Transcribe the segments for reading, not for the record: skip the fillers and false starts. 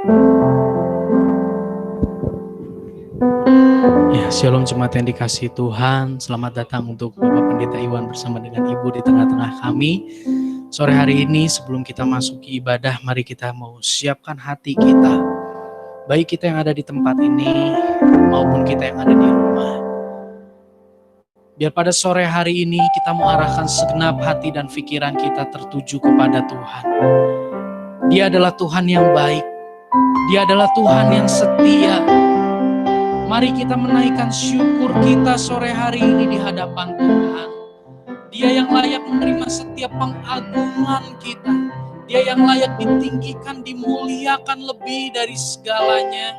Ya, Shalom jemaat yang dikasihi Tuhan. Selamat datang untuk Bapak Pendeta Iwan bersama dengan Ibu di tengah-tengah kami. Sore hari ini sebelum kita masuk ke ibadah, mari kita mau siapkan hati kita. Baik kita yang ada di tempat ini maupun kita yang ada di rumah. Biar pada sore hari ini kita mau arahkan segenap hati dan pikiran kita tertuju kepada Tuhan. Dia adalah Tuhan yang baik. Dia adalah Tuhan yang setia. Mari kita menaikkan syukur kita sore hari ini di hadapan Tuhan. Dia yang layak menerima setiap pengagungan kita. Dia yang layak ditinggikan, dimuliakan lebih dari segalanya.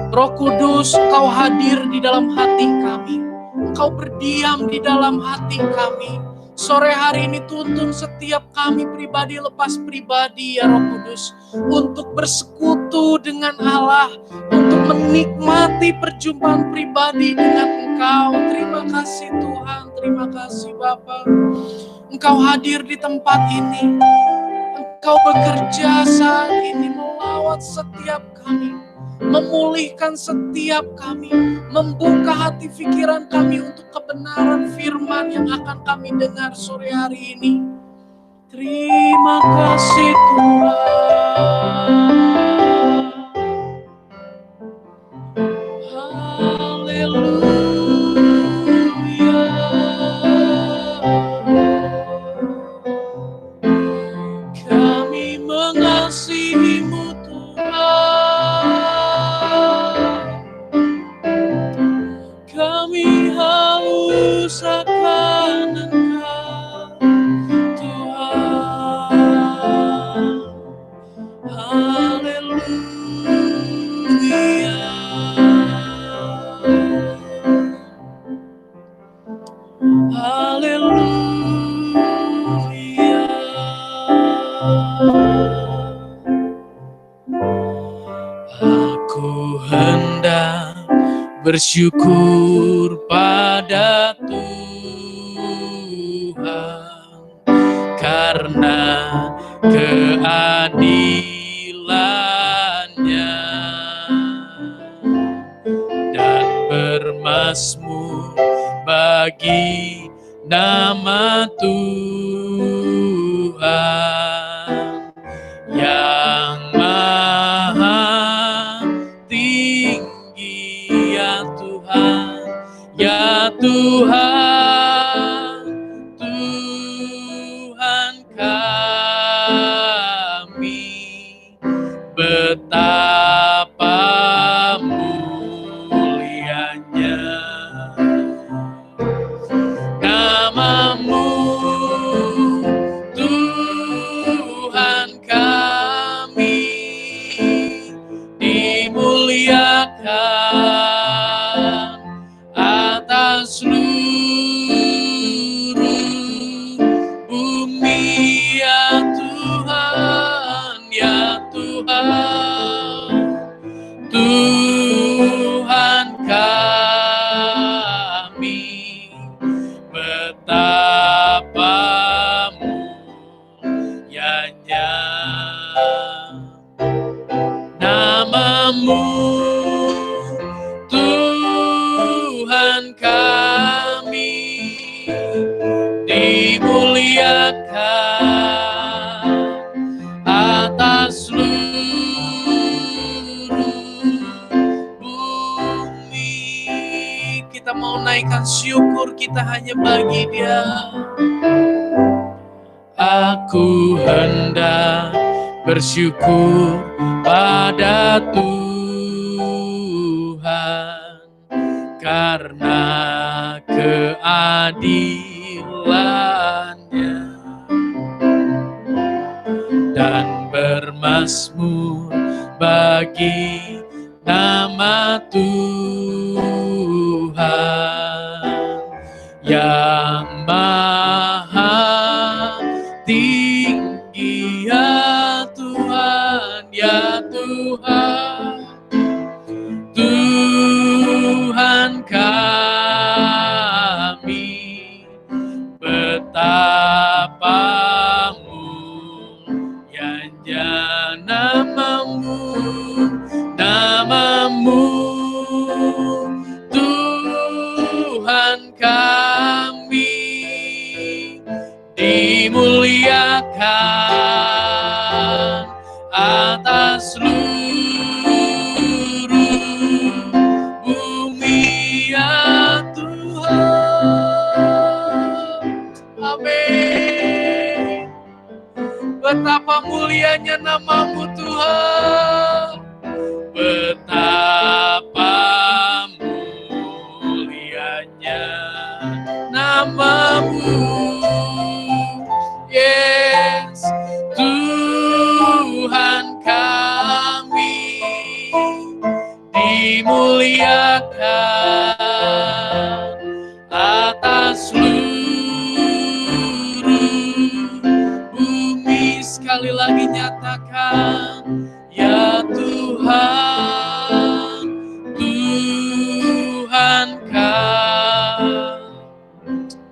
Roh Kudus, Engkau hadir di dalam hati kami. Engkau berdiam di dalam hati kami. Sore hari ini tuntun setiap kami pribadi lepas pribadi ya Roh Kudus. Untuk bersekutu dengan Allah. Untuk menikmati perjumpaan pribadi dengan Engkau. Terima kasih Tuhan, terima kasih Bapa. Engkau hadir di tempat ini. Engkau bekerja saat ini melawat setiap kami. Memulihkan setiap kami, membuka hati pikiran kami untuk kebenaran firman yang akan kami dengar sore hari ini. Terima kasih Tuhan. Haleluya. Kami mengasihi-Mu kami haus akan Engkau, Tuhan. Haleluya. Haleluya. Aku hendak bersyukur pada Tuhan karena keadilan-Nya dan bermazmur bagi nama Tuhan yang maha tinggi. Ya Tuhan, Tuhan kami, betapa mulianya nama-Mu, Tuhan kami, dimuliakan atas seluruh bumi ya Tuhan, ya Tuhan, Tuhan kami, betapa mulianya nama-Mu, Tuhan kami, dimuliakan atas seluruh bumi. Kita mau naikkan syukur kita hanya bagi Dia. Aku hendak bersyukur pada Tuhan karena keadilan-Nya dan bermazmur bagi nama Tuhan yang maha tinggi. Ya Tuhan, ya Tuhan, Tuhan kami, betapa mulianya nama-Mu, atas seluruh bumi ya Tuhan. Amin. Betapa mulianya nama-Mu Tuhan. Betapa mulianya nama-Mu. Yes, Tuhan kami dimuliakan atas seluruh bumi. Sekali lagi nyatakan, ya Tuhan, Tuhan kami.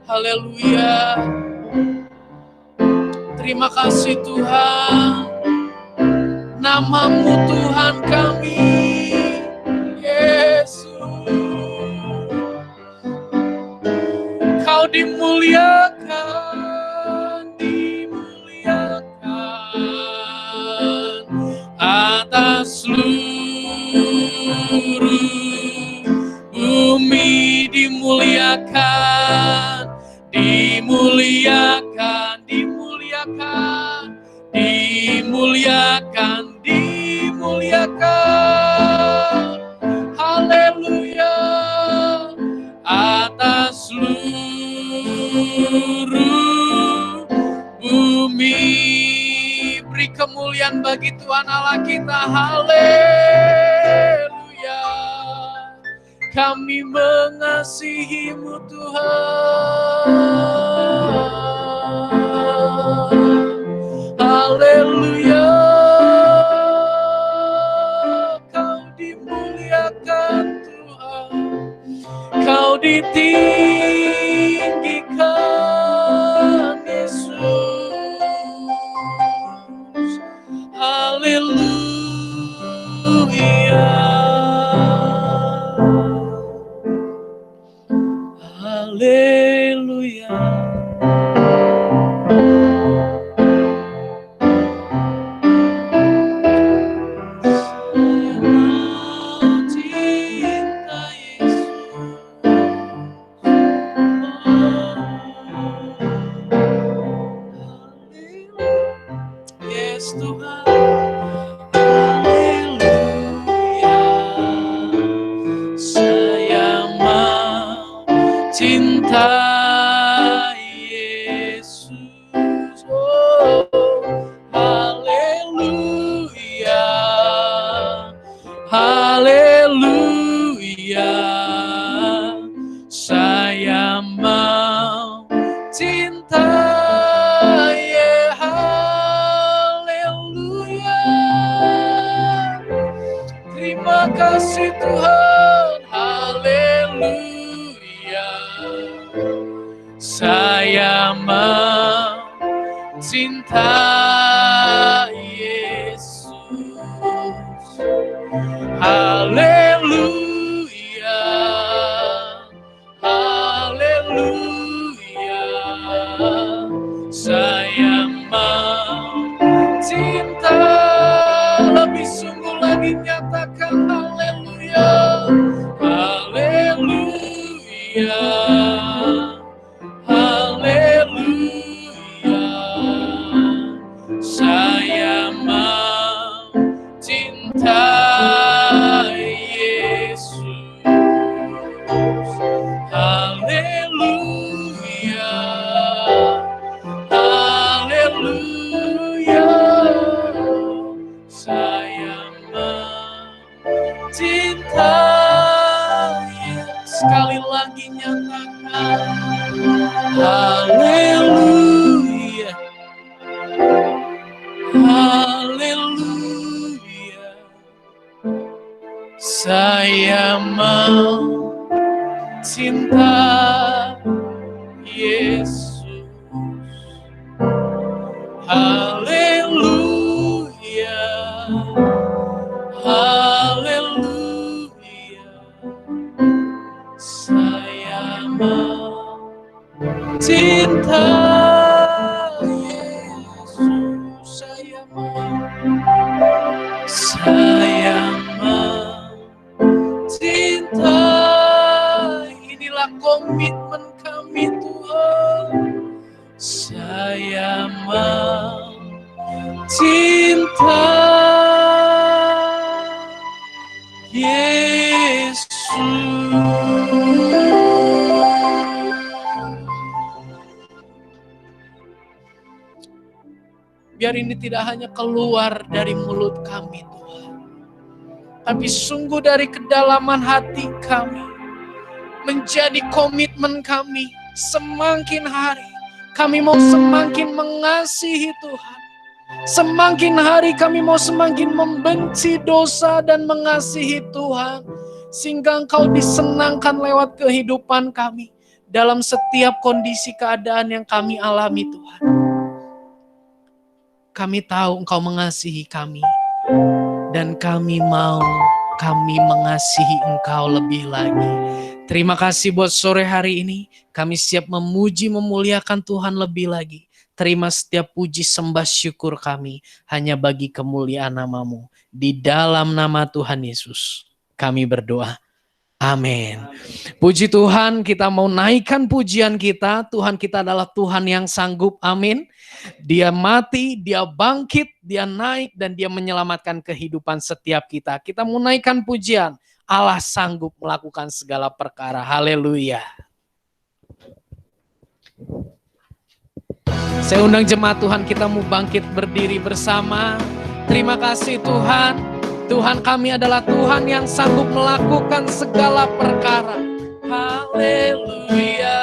Haleluya. Terima kasih Tuhan, nama-Mu Tuhan kami, Yesus. Kau dimuliakan, dimuliakan atas seluruh bumi, dimuliakan, dimuliakan, dimuliakan, dimuliakan, dimuliakan. Haleluya. Atas seluruh bumi, beri kemuliaan bagi Tuhan Allah kita. Haleluya. Kami mengasihi-Mu Tuhan. Haleluya. Kau dimuliakan Tuhan. Kau ditinggikan Yesus. Haleluya. Haleluya. Yes Tuhan. Haleluya. Saya mau cinta Yesus. Oh, haleluya. Haleluya. Saya mau cinta. Terima kasih Tuhan, haleluya. Saya mau cinta Yesus. Haleluya. Haleluya. Saya mau cinta. Lebih sungguh lagi nyatakan haleluya. Haleluya. Haleluya. Saya mau cinta Yesus. Haleluya. Haleluya. Saya mau cinta. Sekali lagi nyatakan haleluya. Haleluya. Saya mau cinta Yesus. Haleluya. Haleluya. Saya mau cinta Yesus. Saya mau Saya mencintai, inilah komitmen kami Tuhan. Saya mencintai Yesus. Biar ini tidak hanya keluar dari mulut kami Tuhan, tapi sungguh dari kedalaman hati kami, menjadi komitmen kami. Semakin hari kami mau semakin mengasihi Tuhan. Semakin hari kami mau semakin membenci dosa dan mengasihi Tuhan. Sehingga Engkau disenangkan lewat kehidupan kami. Dalam setiap kondisi keadaan yang kami alami Tuhan. Kami tahu Engkau mengasihi kami. Dan kami mengasihi Engkau lebih lagi. Terima kasih buat sore hari ini. Kami siap memuji, memuliakan Tuhan lebih lagi. Terima setiap puji, sembah, syukur kami hanya bagi kemuliaan nama-Mu. Di dalam nama Tuhan Yesus kami berdoa. Amin. Puji Tuhan, kita mau naikkan pujian kita. Tuhan kita adalah Tuhan yang sanggup. Amin. Dia mati, dia bangkit, dia naik, dan dia menyelamatkan kehidupan setiap kita. Kita mau naikkan pujian. Allah sanggup melakukan segala perkara. Haleluya. Saya undang jemaat Tuhan, kita mau bangkit berdiri bersama. Terima kasih Tuhan. Tuhan kami adalah Tuhan yang sanggup melakukan segala perkara. Haleluya.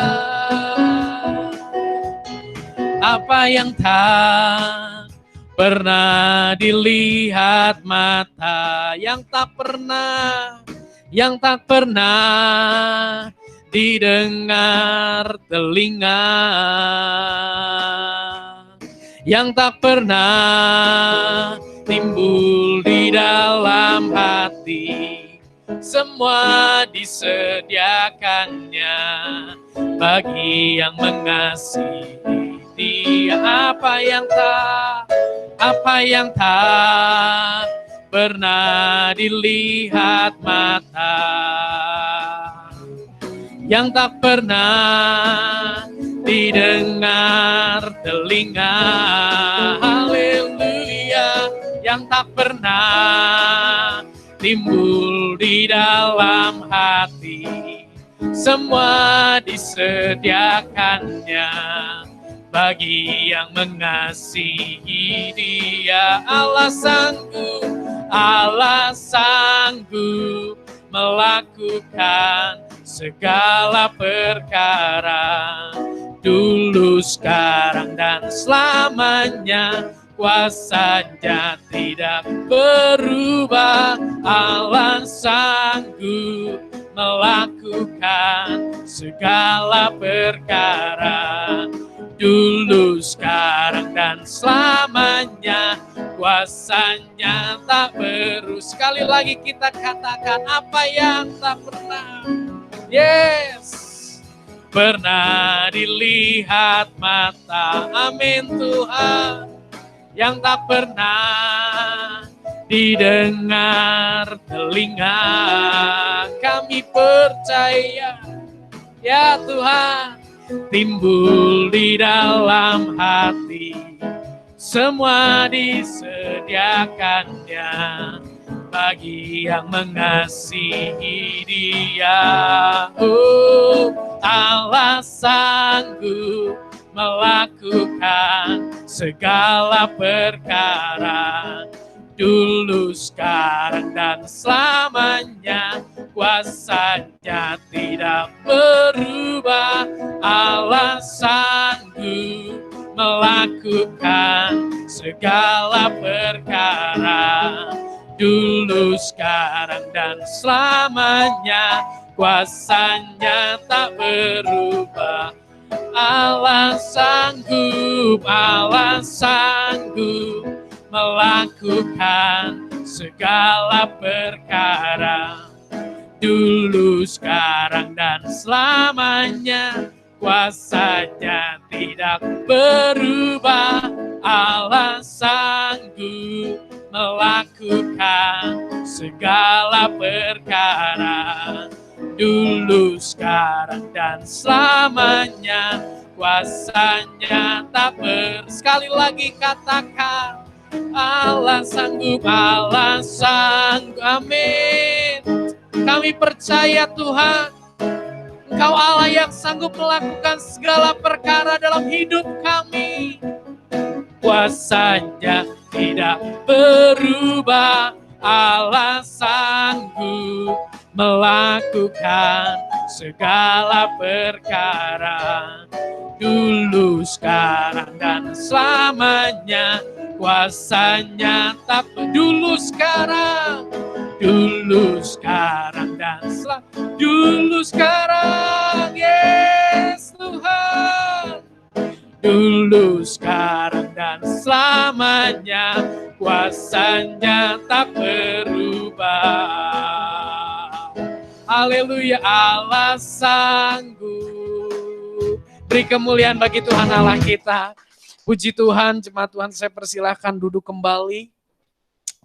Apa yang tak pernah dilihat mata, yang tak pernah didengar telinga, yang tak pernah timbul di dalam hati, semua disediakannya bagi yang mengasihi Dia. Apa yang tak pernah dilihat mata, yang tak pernah didengar telinga, haleluya, yang tak pernah timbul di dalam hati, semua disediakannya bagi yang mengasihi Dia. Allah sanggup melakukan segala perkara, dulu, sekarang, dan selamanya. Kuasanya tidak berubah. Allah sanggup melakukan segala perkara, dulu, sekarang, dan selamanya. Kuasanya tak berubah. Sekali lagi kita katakan, apa yang tak pernah, pernah dilihat mata. Amin Tuhan. Yang tak pernah didengar telinga, kami percaya ya Tuhan, timbul di dalam hati, semua disediakannya bagi yang mengasihi Dia. Oh, Allah sanggup melakukan segala perkara, dulu, sekarang, dan selamanya. Kuasanya tidak berubah. Allah sanggup melakukan segala perkara, dulu, sekarang, dan selamanya. Kuasanya tak berubah. Allah sanggup melakukan segala perkara, dulu, sekarang, dan selamanya. Kuasanya tidak berubah. Allah sanggup melakukan segala perkara. Dulu, sekarang, dan selamanya, kuasanya tak sekali lagi katakan, Allah sanggup, Allah sanggup. Amin. Kami percaya Tuhan, Engkau Allah yang sanggup melakukan segala perkara dalam hidup kami. Kuasanya tidak berubah, Allah sanggup melakukan segala perkara. Dulu, sekarang, dan selamanya, kuasanya tak dulu, sekarang, dan selamanya. Dulu, sekarang, yes Tuhan. Dulu, sekarang, dan selamanya, kuasanya tak berubah. Haleluya, Allah sanggup. Beri kemuliaan bagi Tuhan Allah kita. Puji Tuhan, jemaat Tuhan, saya persilahkan duduk kembali.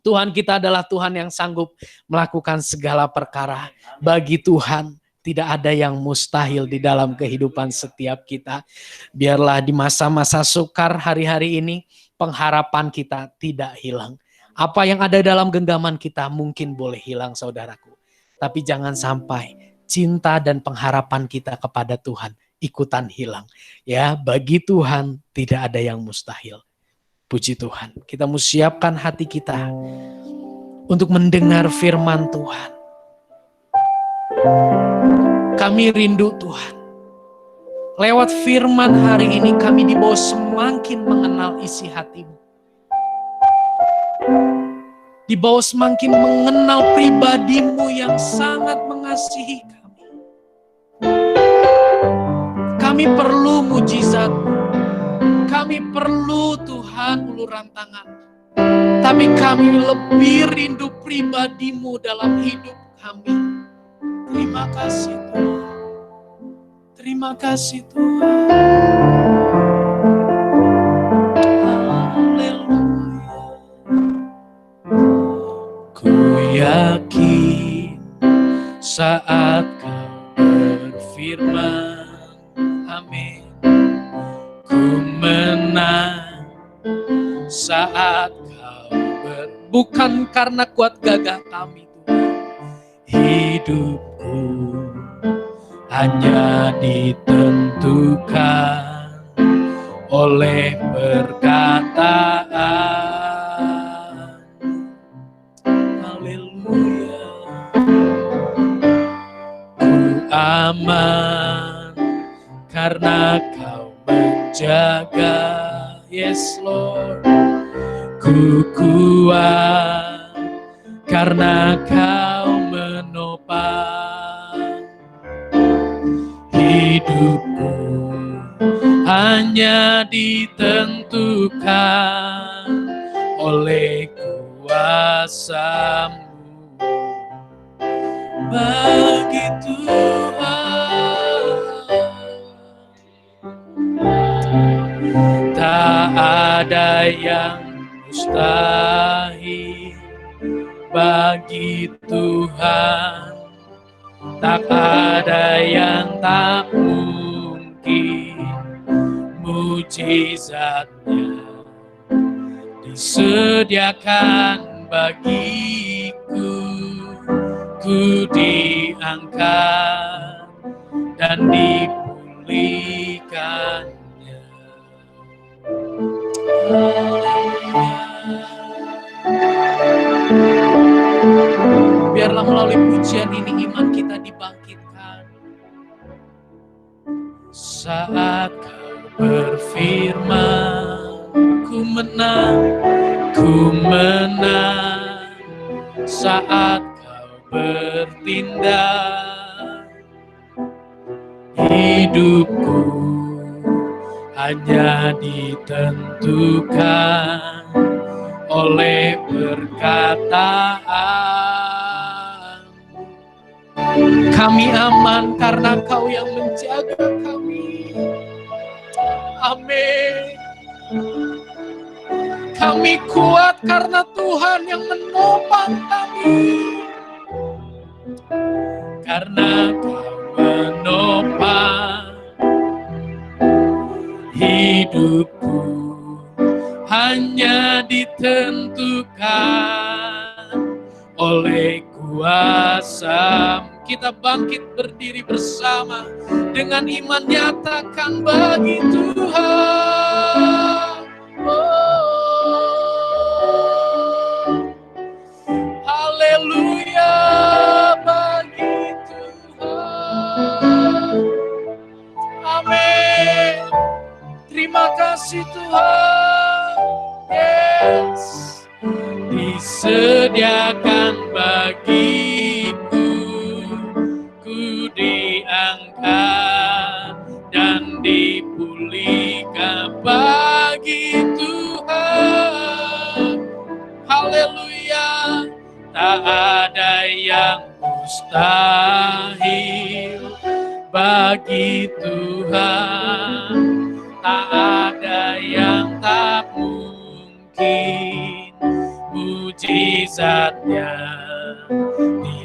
Tuhan kita adalah Tuhan yang sanggup melakukan segala perkara. Bagi Tuhan tidak ada yang mustahil di dalam kehidupan setiap kita. Biarlah di masa-masa sukar hari-hari ini, pengharapan kita tidak hilang. Apa yang ada dalam genggaman kita mungkin boleh hilang, saudaraku. Tapi jangan sampai cinta dan pengharapan kita kepada Tuhan ikutan hilang. Ya, bagi Tuhan tidak ada yang mustahil. Puji Tuhan. Kita mau siapkan hati kita untuk mendengar firman Tuhan. Kami rindu Tuhan. Lewat firman hari ini kami dibawa semakin mengenal isi hatimu. Dibawa semakin mengenal pribadimu yang sangat mengasihi kami. Kami perlu mujizat-Mu. Kami perlu Tuhan uluran tangan. Tapi kami lebih rindu pribadi-Mu dalam hidup kami. Terima kasih Tuhan. Terima kasih Tuhan. Haleluya. Ku yakin saat Kau berfirman, amin. Ku menang saat Kau bukan karena kuat gagah kami Tuhan. Hidupku hanya ditentukan oleh perkataan. Haleluya. Ku aman karena Kau menjaga. Yes Lord. Ku kuat karena Kau menopang. Hidupku hanya ditentukan oleh kuasa-Mu. Bagi Tuhan tak ada yang mustahil. Bagi Tuhan tak ada yang tak mungkin. Mujizat-Nya disediakan bagiku. Ku diangkat dan dipulihkannya. Biarlah melalui pujian ini iman kita dibangkitkan. Saat Kau berfirman, ku menang. Saat Kau bertindak, hidupku hanya ditentukan oleh perkataan. Kami aman karena Kau yang menjaga kami. Amin. Kami kuat karena Tuhan yang menopang kami. Karena Kau menopang hidupku, hanya ditentukan oleh kuasa. Kita bangkit berdiri bersama dengan iman, nyatakan bagi Tuhan. Haleluya bagi Tuhan. Amin. Terima kasih Tuhan. Yes. Disediakan bagiku, ku diangkat dan dipulihkan bagi Tuhan. Haleluya. Tak ada yang mustahil bagi Tuhan. Tak ada yang tak mungkin. Mujizatnya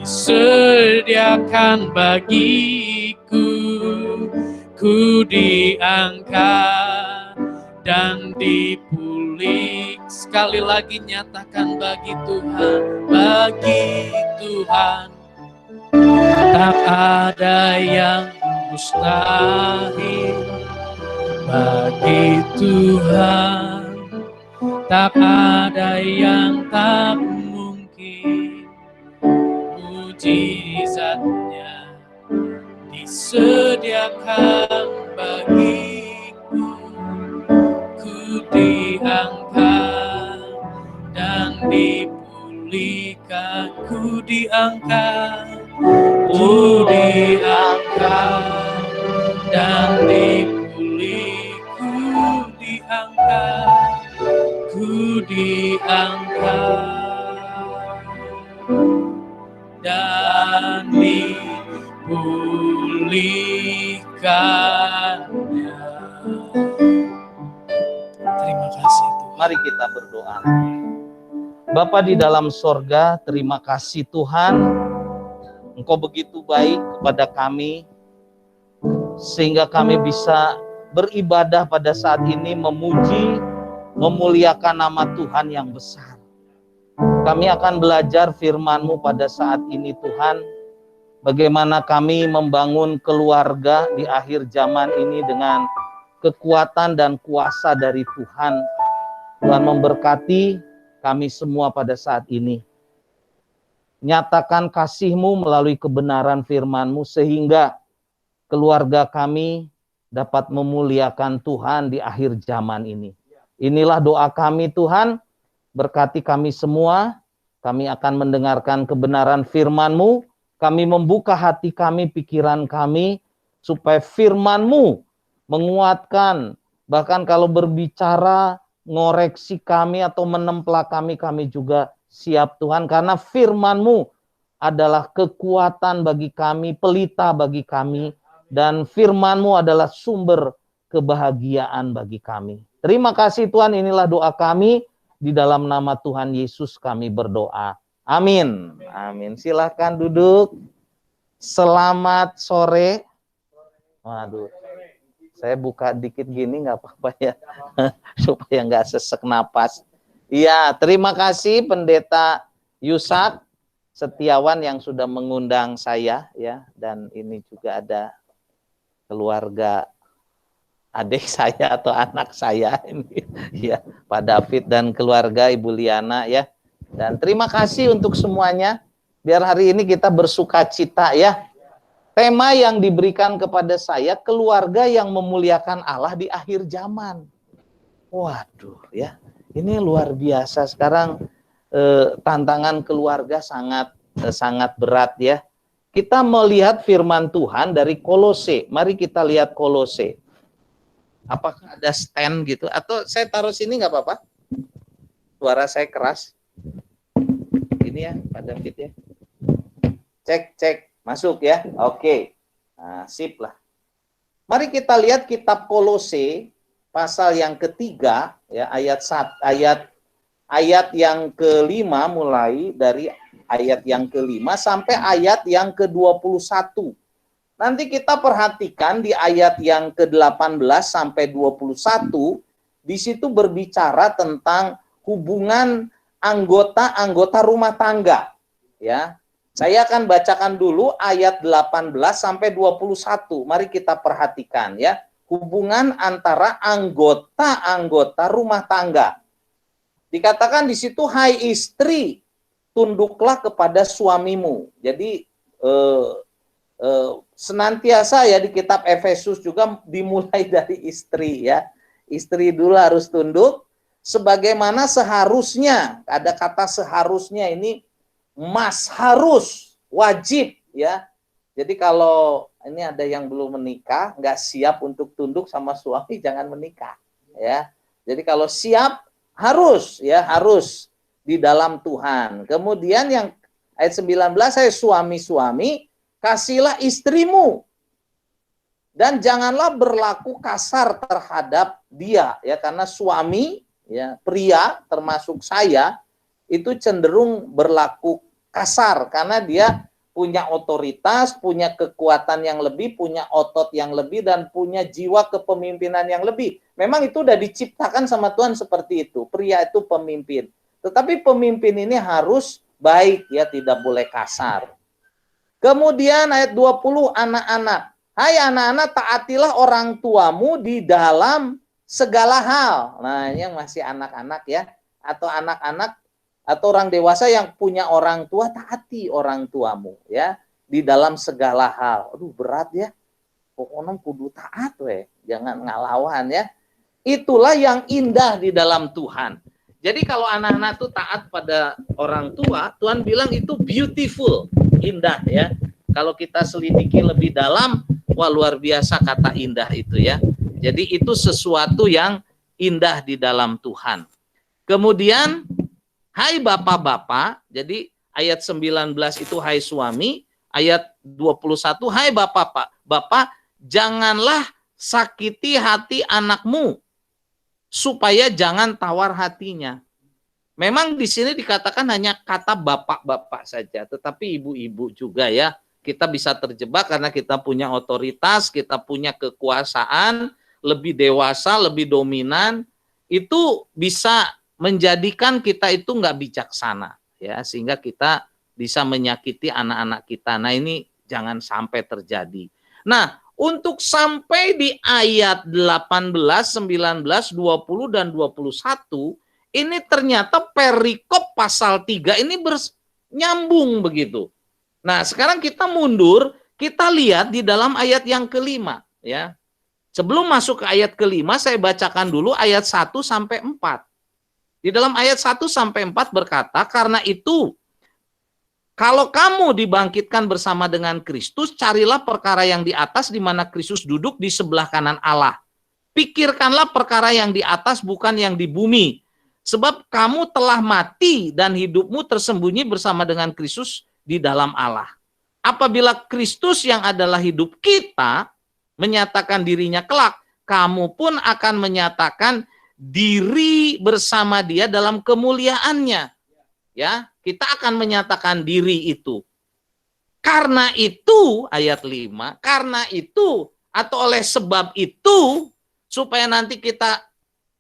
disediakan bagiku, ku diangkat dan dipulih. Sekali lagi nyatakan bagi Tuhan, bagi Tuhan. Tak ada yang mustahil bagi Tuhan. Tak ada yang tak mungkin. Mujizatnya disediakan bagiku, ku diangkat dan dipulihkan. Ku diangkat, ku diangkat dan dipulih. Ku diangkat, ku diangkat dan dipulihkannya. Terima kasih Tuhan. Mari kita berdoa. Bapa di dalam sorga, terima kasih Tuhan. Engkau begitu baik kepada kami, sehingga kami bisa beribadah pada saat ini, memuji, memuliakan nama Tuhan yang besar. Kami akan belajar firman-Mu pada saat ini Tuhan, bagaimana kami membangun keluarga di akhir zaman ini dengan kekuatan dan kuasa dari Tuhan. Tuhan memberkati kami semua pada saat ini. Nyatakan kasih-Mu melalui kebenaran firman-Mu, sehingga keluarga kami dapat memuliakan Tuhan di akhir zaman ini. Inilah doa kami Tuhan, berkati kami semua. Kami akan mendengarkan kebenaran firman-Mu, kami membuka hati kami, pikiran kami, supaya firman-Mu menguatkan, bahkan kalau berbicara, ngoreksi kami atau menemplah kami, kami juga siap Tuhan, karena firman-Mu adalah kekuatan bagi kami, pelita bagi kami, dan firman-Mu adalah sumber kebahagiaan bagi kami. Terima kasih Tuhan, inilah doa kami, di dalam nama Tuhan Yesus kami berdoa. Amin. Amin. Silahkan duduk. Selamat sore. Waduh, saya buka dikit gini nggak apa-apa ya, supaya nggak sesek napas. Iya, terima kasih Pendeta Yusak Setiawan yang sudah mengundang saya ya, dan ini juga ada keluarga adik saya atau anak saya ini ya, Pak David dan keluarga, Ibu Liana ya. Dan terima kasih untuk semuanya. Biar hari ini kita bersuka cita ya. Tema yang diberikan kepada saya, keluarga yang memuliakan Allah di akhir zaman. Waduh ya, ini luar biasa. Sekarang tantangan keluarga sangat berat ya. Kita melihat firman Tuhan dari Kolose. Mari kita lihat Kolose. Apakah ada stand gitu? Atau saya taruh sini nggak apa-apa? Suara saya keras. Ini ya, Pak David ya. Cek. Masuk ya. Oke. Nah, sip lah. Mari kita lihat kitab Kolose pasal yang ketiga ya, ayat ayat yang kelima, mulai dari ayat yang kelima sampai ayat yang ke-21. Nanti kita perhatikan di ayat yang ke-18 sampai 21, di situ berbicara tentang hubungan anggota-anggota rumah tangga. Ya, saya akan bacakan dulu ayat 18 sampai 21. Mari kita perhatikan ya, hubungan antara anggota-anggota rumah tangga. Dikatakan di situ, hai istri, tunduklah kepada suamimu. Jadi senantiasa ya di kitab Efesus juga dimulai dari istri ya. Istri dulu harus tunduk sebagaimana seharusnya. Ada kata seharusnya ini harus, wajib ya. Jadi kalau ini ada yang belum menikah, nggak siap untuk tunduk sama suami, jangan menikah ya. Jadi kalau siap, harus ya, harus di dalam Tuhan. Kemudian yang ayat 19, saya suami-suami, kasihlah istrimu dan janganlah berlaku kasar terhadap dia ya, karena suami ya, pria termasuk saya itu cenderung berlaku kasar karena dia punya otoritas, punya kekuatan yang lebih, punya otot yang lebih, dan punya jiwa kepemimpinan yang lebih. Memang itu udah diciptakan sama Tuhan seperti itu. Pria itu pemimpin. Tetapi pemimpin ini harus baik ya, tidak boleh kasar. Kemudian ayat 20, anak-anak. Hai anak-anak, taatilah orang tuamu di dalam segala hal. Nah, ini yang masih anak-anak ya, atau anak-anak atau orang dewasa yang punya orang tua, taati orang tuamu ya di dalam segala hal. Aduh berat ya. Pokoknya kudu taat weh, jangan ngalawan ya. Itulah yang indah di dalam Tuhan. Jadi kalau anak-anak tuh taat pada orang tua, Tuhan bilang itu beautiful, indah ya. Kalau kita selidiki lebih dalam, wah luar biasa kata indah itu ya. Jadi itu sesuatu yang indah di dalam Tuhan. Kemudian hai bapak-bapak, jadi ayat 19 itu hai suami, ayat 21 hai bapak-bapak, bapak janganlah sakiti hati anakmu supaya jangan tawar hatinya. Memang di sini dikatakan hanya kata bapak-bapak saja, tetapi ibu-ibu juga ya. Kita bisa terjebak karena kita punya otoritas, kita punya kekuasaan, lebih dewasa, lebih dominan, itu bisa menjadikan kita itu nggak bijaksana ya, sehingga kita bisa menyakiti anak-anak kita. Nah, ini jangan sampai terjadi. Nah, untuk sampai di ayat 18, 19, 20 dan 21 ini ternyata perikop pasal 3 ini nyambung begitu. Nah, sekarang kita mundur, kita lihat di dalam ayat yang kelima ya. Sebelum masuk ke ayat kelima, saya bacakan dulu ayat 1 sampai 4. Di dalam ayat 1 sampai 4 berkata, karena itu, kalau kamu dibangkitkan bersama dengan Kristus, carilah perkara yang di atas di mana Kristus duduk di sebelah kanan Allah. Pikirkanlah perkara yang di atas, bukan yang di bumi. Sebab kamu telah mati dan hidupmu tersembunyi bersama dengan Kristus di dalam Allah. Apabila Kristus yang adalah hidup kita menyatakan dirinya kelak, kamu pun akan menyatakan diri bersama dia dalam kemuliaannya. Ya, kita akan menyatakan diri itu. Karena itu, ayat 5, karena itu atau oleh sebab itu, supaya nanti kita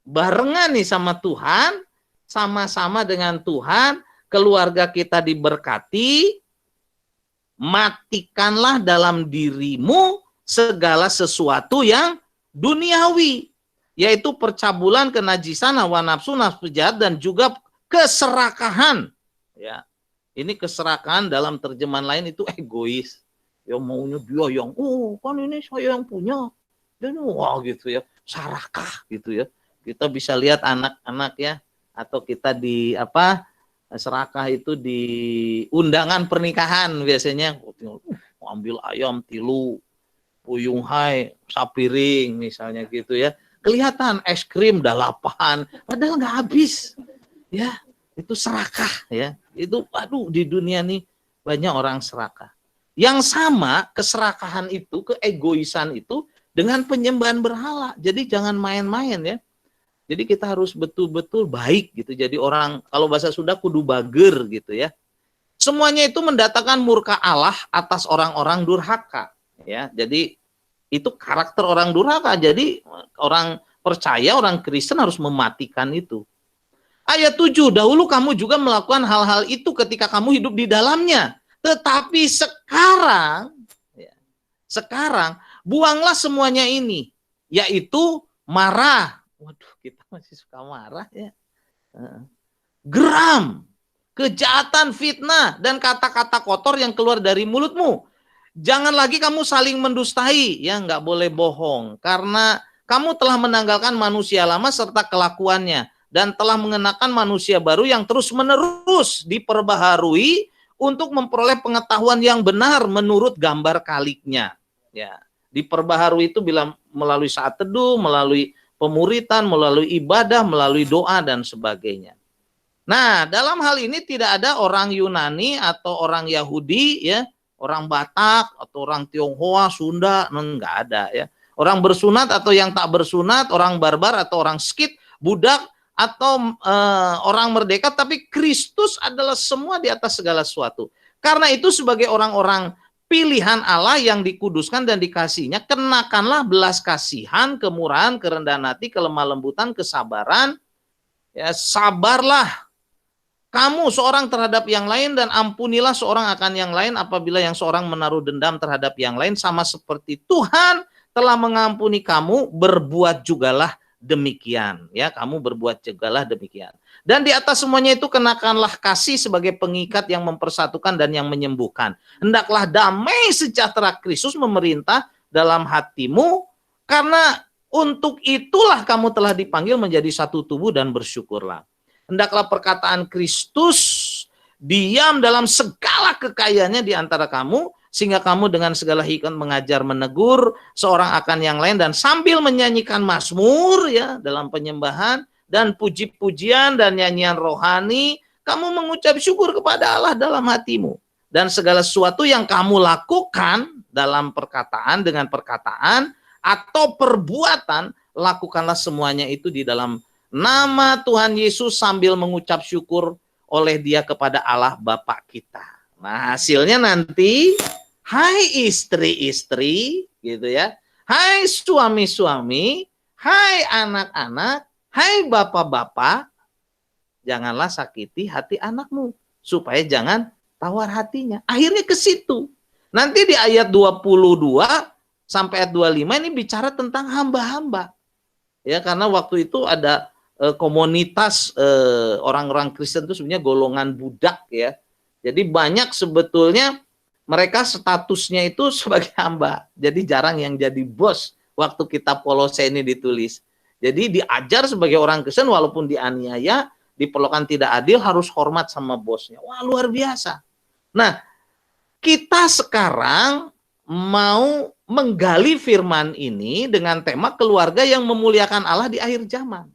barengan nih sama Tuhan, sama-sama dengan Tuhan, keluarga kita diberkati, matikanlah dalam dirimu segala sesuatu yang duniawi, yaitu percabulan, kenajisan, hawa nafsu, nafsu jahat, dan juga keserakahan. Ya, ini keserakahan dalam terjemahan lain itu egois. Ya maunya dia yang, kan ini saya yang punya. Dan wah gitu ya, sarakah gitu ya. Kita bisa lihat anak-anak ya, atau kita di serakah itu di undangan pernikahan biasanya ambil ayam tilu, puyung hai, sapiring misalnya gitu ya. Kelihatan es krim 8, padahal nggak habis. Ya, itu serakah ya. Itu aduh, di dunia nih banyak orang serakah. Yang sama keserakahan itu, keegoisan itu dengan penyembahan berhala. Jadi jangan main-main ya. Jadi kita harus betul-betul baik gitu. Jadi orang, kalau bahasa Sunda, kudu bager gitu ya. Semuanya itu mendatangkan murka Allah atas orang-orang durhaka. Ya, jadi itu karakter orang durhaka. Jadi orang percaya, orang Kristen harus mematikan itu. Ayat 7, dahulu kamu juga melakukan hal-hal itu ketika kamu hidup di dalamnya. Tetapi sekarang, ya, sekarang buanglah semuanya ini, yaitu marah. Waduh, kita masih suka marah ya. Geram, kejahatan, fitnah, dan kata-kata kotor yang keluar dari mulutmu. Jangan lagi kamu saling mendustai, ya, nggak boleh bohong, karena kamu telah menanggalkan manusia lama serta kelakuannya, dan telah mengenakan manusia baru yang terus-menerus diperbaharui untuk memperoleh pengetahuan yang benar menurut gambar kaliknya. Ya, diperbaharui itu bila melalui saat teduh, melalui pemuritan, melalui ibadah, melalui doa, dan sebagainya. Nah, dalam hal ini tidak ada orang Yunani atau orang Yahudi, ya, orang Batak atau orang Tionghoa, Sunda, enggak ada ya. Orang bersunat atau yang tak bersunat, orang barbar atau orang skit, budak atau orang merdeka, tapi Kristus adalah semua di atas segala sesuatu. Karena itu sebagai orang-orang pilihan Allah yang dikuduskan dan dikasihinya, kenakanlah belas kasihan, kemurahan, kerendahan hati, kelemah lembutan, kesabaran. Ya, sabarlah kamu seorang terhadap yang lain dan ampunilah seorang akan yang lain apabila yang seorang menaruh dendam terhadap yang lain, sama seperti Tuhan telah mengampuni kamu, berbuat jugalah demikian. Ya, kamu berbuat jugalah demikian. Dan di atas semuanya itu kenakanlah kasih sebagai pengikat yang mempersatukan dan yang menyembuhkan. Hendaklah damai sejahtera Kristus memerintah dalam hatimu, karena untuk itulah kamu telah dipanggil menjadi satu tubuh, dan bersyukurlah. Hendaklah perkataan Kristus diam dalam segala kekayaannya di antara kamu, sehingga kamu dengan segala hikmat mengajar, menegur seorang akan yang lain, dan sambil menyanyikan mazmur, ya, dalam penyembahan dan puji-pujian dan nyanyian rohani, kamu mengucap syukur kepada Allah dalam hatimu. Dan segala sesuatu yang kamu lakukan dalam perkataan, dengan perkataan atau perbuatan, lakukanlah semuanya itu di dalam nama Tuhan Yesus sambil mengucap syukur oleh Dia kepada Allah Bapa kita. Nah, hasilnya nanti, hai istri-istri, gitu ya, hai suami-suami, hai anak-anak, hai bapak-bapak, janganlah sakiti hati anakmu, supaya jangan tawar hatinya. Akhirnya ke situ. Nanti di ayat 22 sampai ayat 25 ini bicara tentang hamba-hamba. Ya, karena waktu itu ada komunitas orang-orang Kristen itu sebenarnya golongan budak ya. Jadi banyak sebetulnya mereka statusnya itu sebagai hamba. Jadi jarang yang jadi bos waktu kitab Kolose ini ditulis. Jadi diajar sebagai orang Kristen walaupun dianiaya, diperlakukan tidak adil, harus hormat sama bosnya. Wah, luar biasa. Nah, kita sekarang mau menggali firman ini dengan tema keluarga yang memuliakan Allah di akhir zaman.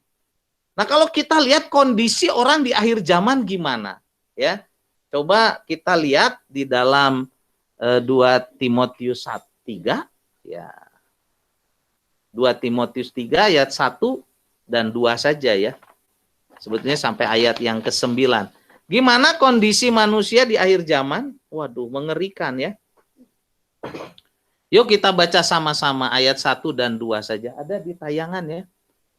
Nah, kalau kita lihat kondisi orang di akhir zaman gimana? Ya, coba kita lihat di dalam 2 Timotius 3, ya. 2 Timotius 3 ayat 1 dan 2 saja ya. Sebetulnya sampai ayat yang ke-9. Gimana kondisi manusia di akhir zaman? Waduh, mengerikan ya. Yuk kita baca sama-sama ayat 1 dan 2 saja. Ada di tayangan ya.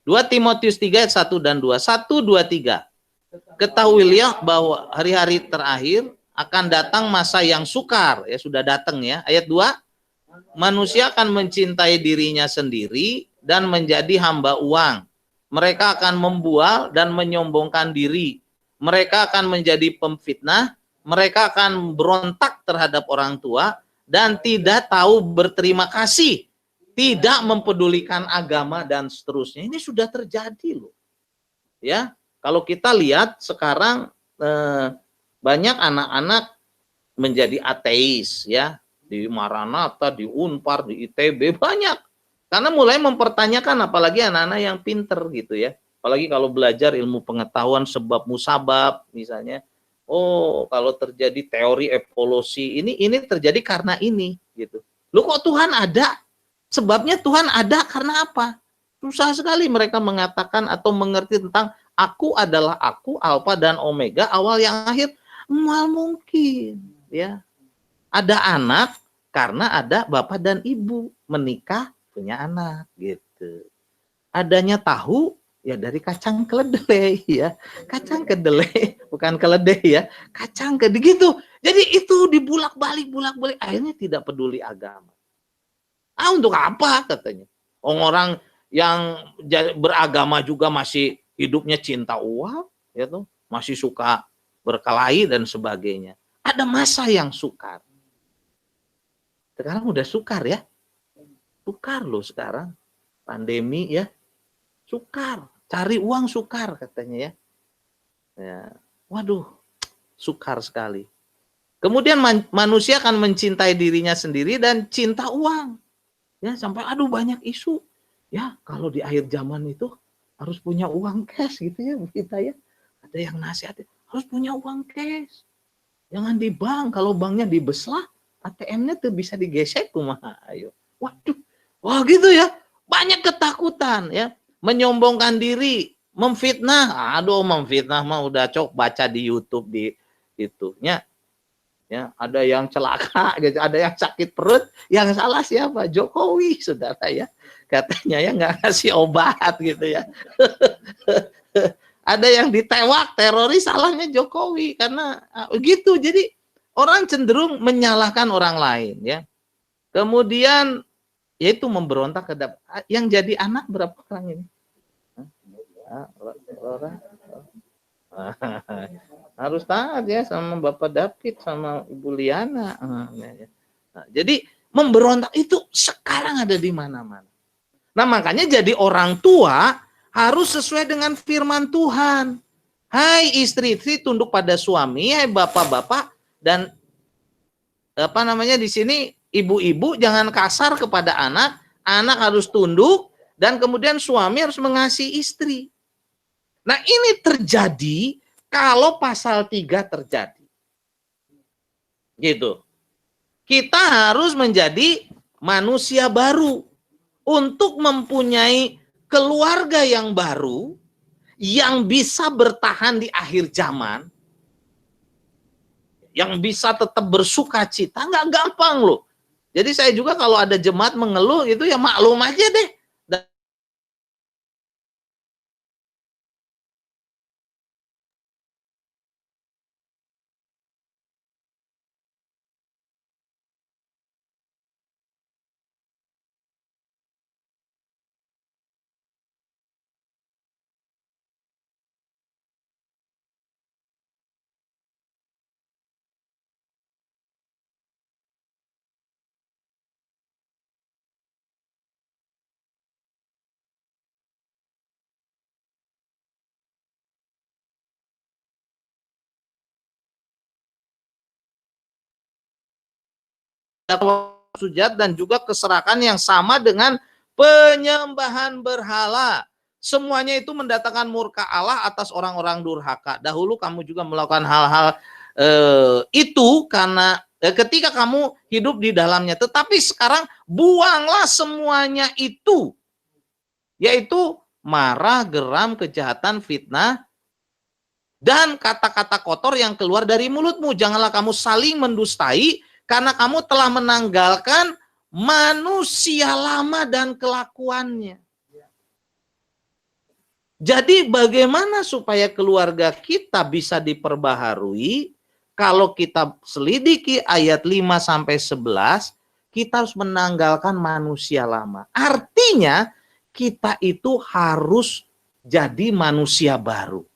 2 Timotius 3 ayat 1 dan 2. 1, 2, 3. Ketahuilah bahwa hari-hari terakhir akan datang masa yang sukar. Ya, sudah datang ya. Ayat 2. Manusia akan mencintai dirinya sendiri dan menjadi hamba uang. Mereka akan membual dan menyombongkan diri. Mereka akan menjadi pemfitnah. Mereka akan berontak terhadap orang tua dan tidak tahu berterima kasih. Tidak mempedulikan agama dan seterusnya. Ini sudah terjadi loh. Ya, kalau kita lihat sekarang banyak anak-anak menjadi ateis ya. Di Maranatha, di Unpar, di ITB, banyak. Karena mulai mempertanyakan, apalagi anak-anak yang pinter gitu ya. Apalagi kalau belajar ilmu pengetahuan sebab musabab misalnya. Oh, kalau terjadi teori evolusi, ini terjadi karena ini gitu. Loh, kok Tuhan ada? Sebabnya Tuhan ada karena apa? Susah sekali mereka mengatakan atau mengerti tentang aku adalah aku, Alfa dan Omega, awal yang akhir. Mal mungkin, ya. Ada anak karena ada bapak dan ibu menikah punya anak gitu. Adanya tahu ya dari kacang keledai ya. Kacang kedelai bukan keledai ya. Kacang kedelai gitu. Jadi itu dibulak-balik akhirnya tidak peduli agama. Untuk apa katanya? Orang yang beragama juga masih hidupnya cinta uang, ya tuh, masih suka berkelahi dan sebagainya. Ada masa yang sukar. Sekarang udah sukar ya. Sukar loh sekarang. Pandemi ya. Sukar. Cari uang sukar katanya ya. Ya. Waduh, sukar sekali. Kemudian manusia akan mencintai dirinya sendiri dan cinta uang. Ya, sampai aduh banyak isu. Ya, kalau di akhir zaman itu harus punya uang cash gitu ya, kita ya. Ada yang nasihatin, harus punya uang cash. Jangan di bank, kalau banknya dibeslah, ATM-nya tuh bisa digesek kumaha. Ayo. Waduh. Wah, gitu ya. Banyak ketakutan ya, menyombongkan diri, memfitnah. Aduh, memfitnah mah udah cok baca di YouTube di itunya. Ya, ada yang celaka gitu, ada yang sakit perut, yang salah siapa? Jokowi, saudara ya. Katanya ya nggak ngasih obat gitu ya. Ada yang ditewak teroris, salahnya Jokowi karena gitu. Jadi orang cenderung menyalahkan orang lain ya. Kemudian yaitu memberontak ke yang jadi anak berapa orang ini? Orang harus taat ya sama Bapak David sama Ibu Liana. Nah, jadi memberontak itu sekarang ada di mana-mana. Nah, makanya jadi orang tua harus sesuai dengan firman Tuhan. Hai istri-istri tunduk pada suami, hai bapak-bapak dan apa namanya di sini ibu-ibu jangan kasar kepada anak, anak harus tunduk dan kemudian suami harus mengasihi istri. Nah, ini terjadi kalau pasal 3 terjadi. Gitu. Kita harus menjadi manusia baru untuk mempunyai keluarga yang baru yang bisa bertahan di akhir zaman, yang bisa tetap bersuka cita, nggak gampang loh. Jadi saya juga kalau ada jemaat mengeluh itu ya maklum aja deh. Sujud dan juga keserakahan yang sama dengan penyembahan berhala. Semuanya itu mendatangkan murka Allah atas orang-orang durhaka. Dahulu kamu juga melakukan hal-hal itu karena ketika kamu hidup di dalamnya. Tetapi sekarang buanglah semuanya itu. Yaitu marah, geram, kejahatan, fitnah, dan kata-kata kotor yang keluar dari mulutmu. Janganlah kamu saling mendustai, karena kamu telah menanggalkan manusia lama dan kelakuannya. Jadi bagaimana supaya keluarga kita bisa diperbaharui? Kalau kita selidiki ayat 5-11, kita harus menanggalkan manusia lama. Artinya kita itu harus jadi manusia baru.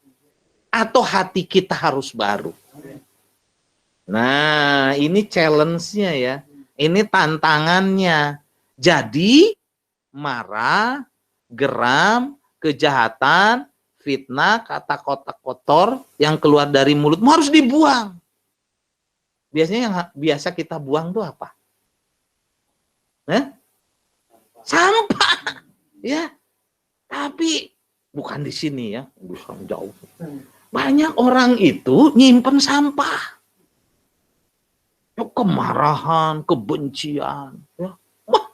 Atau hati kita harus baru. Nah, ini challenge-nya ya. Ini tantangannya. Jadi, marah, geram, kejahatan, fitnah, kata-kata kotor yang keluar dari mulutmu harus dibuang. Biasanya yang biasa kita buang tuh apa? Sampah. Ya. Tapi bukan di sini ya, bisa jauh. Banyak orang itu nyimpen sampah. Kemarahan, kebencian. Ya. Wah,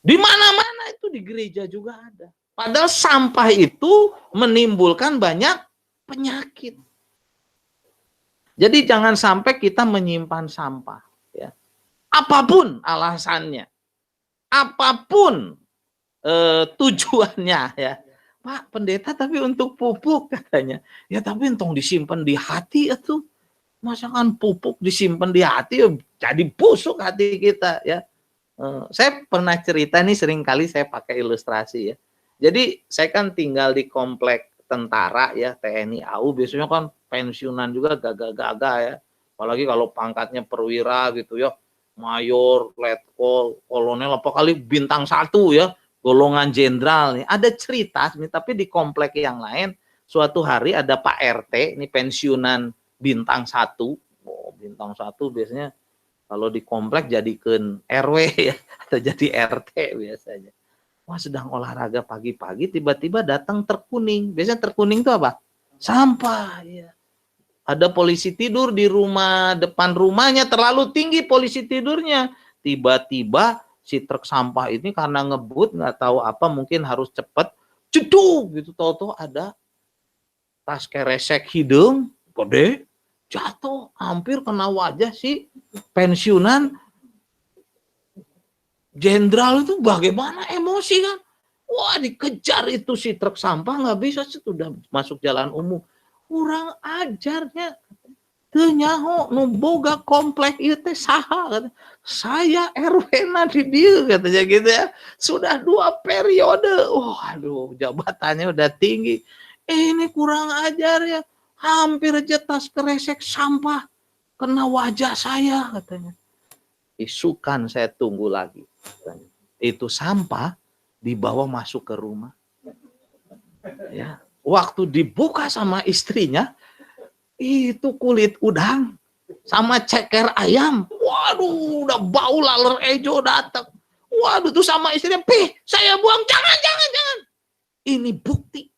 Di mana-mana itu di gereja juga ada. Padahal sampah itu menimbulkan banyak penyakit. Jadi jangan sampai kita menyimpan sampah. Ya. Apapun alasannya, apapun tujuannya, ya. Pak Pendeta, tapi untuk pupuk katanya. Ya tapi entong disimpan di hati itu. Masakan pupuk disimpan di hati, jadi busuk hati kita, ya. Saya pernah cerita nih, sering kali saya pakai ilustrasi, ya. Jadi saya kan tinggal di komplek tentara, ya, TNI AU, biasanya kan pensiunan juga gagah-gagah, ya. Apalagi kalau pangkatnya perwira gitu, ya, mayor, letkol, kolonel, apa kali bintang 1, ya, golongan jenderal nih. Ada cerita nih, tapi di komplek yang lain suatu hari ada Pak RT, ini pensiunan bintang 1. Oh, bintang 1 biasanya kalau di komplek jadikan RW, ya, atau jadi RT biasanya. Wah, sedang olahraga pagi-pagi tiba-tiba datang truk kuning. Biasanya truk kuning itu apa? Sampah, ya. Ada polisi tidur di rumah, depan rumahnya terlalu tinggi polisi tidurnya. Tiba-tiba si truk sampah ini karena ngebut, nggak tahu apa, mungkin harus cepat, jeduk gitu, tahu-tahu ada tas keresek hidung gede jatuh, hampir kena wajah si pensiunan jenderal itu. Bagaimana emosi kan? Wah, dikejar itu si truk sampah, nggak bisa, sudah masuk jalan umum. Kurang ajarnya. Teu nyaho nu boga komplek ieu teh saha? Saya RW na di dieu katanya gitu, ya. Sudah 2 periode. Waduh, jabatannya udah tinggi. Ini kurang ajar, ya. Hampir aja tas keresek sampah kena wajah saya katanya. Isukan saya tunggu lagi. Katanya. Itu sampah dibawa masuk ke rumah. Ya, waktu dibuka sama istrinya, itu kulit udang sama ceker ayam. Waduh, udah bau laler ejo datang. Waduh, tuh sama istrinya, "Pih, saya buang." Jangan. Ini bukti.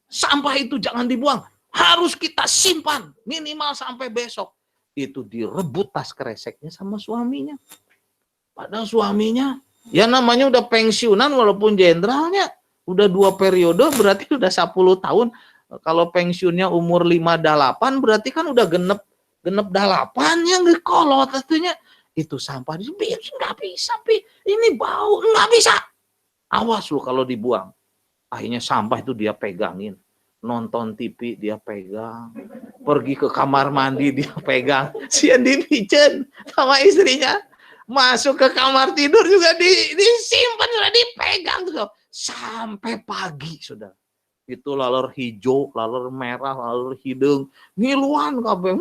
Sampah itu jangan dibuang. Harus kita simpan minimal sampai besok. Itu direbut tas kreseknya sama suaminya. Padahal suaminya, ya namanya udah pensiunan walaupun jenderalnya. Udah 2 periode berarti udah 10 tahun. Kalau pensiunnya umur 58 berarti kan udah genep 8 yang dikolot tentunya. Itu sampah nggak bisa, Pi. Ini bau, nggak bisa. Awas lu kalau dibuang. Akhirnya sampah itu dia pegangin. Nonton TV dia pegang. Pergi ke kamar mandi dia pegang. Sian dipicen sama istrinya. Masuk ke kamar tidur juga disimpan, sudah dipegang tuh. Sampai pagi, sudah. Itu laler hijau, laler merah, laler hidung, ngiluan kabeh.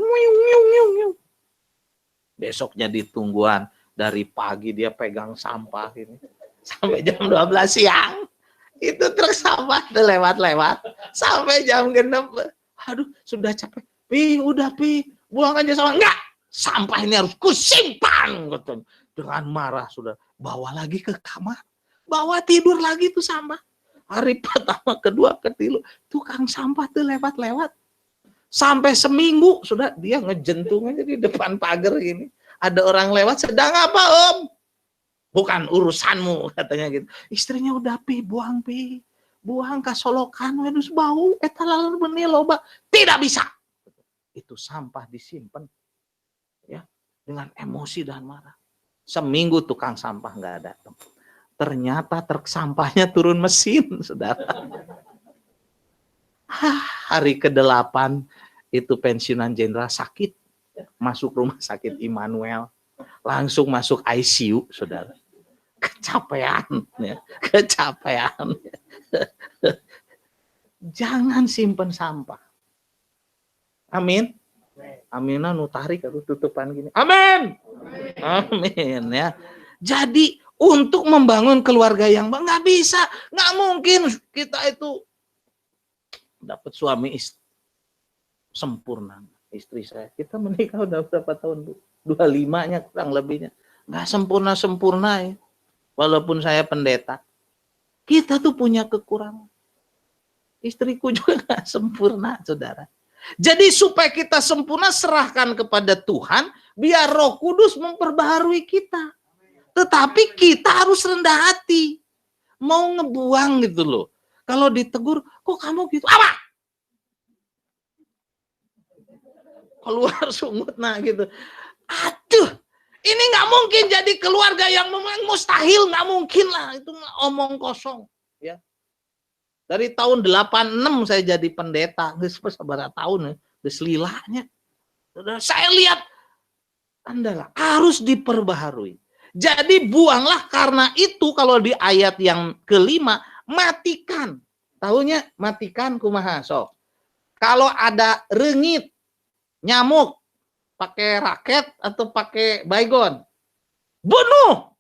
Besoknya ditungguan, dari pagi dia pegang sampah ini sampai jam 12 siang. Itu truk sampah tuh lewat-lewat sampai jam 6. Aduh, sudah capek. Pi, udah Pi, buang aja sampah. Enggak, sampah ini harus kusimpan. Dengan marah sudah bawa lagi ke kamar, bawa tidur lagi tuh sampah. Hari pertama, kedua, ketiga, tukang sampah tuh lewat-lewat. Sampai seminggu sudah dia ngejentung aja di depan pagar ini. Ada orang lewat, "Sedang apa, Om?" "Bukan urusanmu," katanya gitu. Istrinya udah, "Pi, buang Pi. Buang ka solokan, wedus bau, eta laler benih loba." Tidak bisa. Itu sampah disimpan, ya, dengan emosi dan marah. Seminggu tukang sampah nggak datang. Ternyata truk sampahnya turun mesin, saudara. Hari ke-8 itu pensiunan jenderal sakit. Masuk rumah sakit Immanuel. Langsung masuk ICU, saudara. Kecapean, ya. Kecapean. Jangan simpen sampah. Amin. Aminah nu tarik atau tutupan gini. Amin. Amin, ya. Jadi untuk membangun keluarga yang nggak bisa, nggak mungkin kita itu dapat suami sempurna. Istri saya, kita menikah udah berapa tahun, Bu? 25-nya kurang lebihnya. Nggak sempurna-sempurna, ya. Walaupun saya pendeta. Kita tuh punya kekurangan. Istriku juga nggak sempurna, saudara. Jadi supaya kita sempurna, serahkan kepada Tuhan, biar Roh Kudus memperbaharui kita. Tetapi kita harus rendah hati. Mau ngebuang gitu loh. Kalau ditegur, kok kamu gitu? Apa? Keluar sungut nah gitu. Aduh, ini nggak mungkin jadi keluarga yang mustahil, nggak mungkin lah. Itu omong kosong. Ya. Dari tahun 86 saya jadi pendeta. Seberapa tahun ya. Selilanya. Saya lihat Anda harus diperbaharui. Jadi buanglah, karena itu kalau di ayat yang kelima, matikan. Tahunya matikan kumaha sok. Kalau ada rengit, nyamuk, pakai raket atau pakai baygon, bunuh,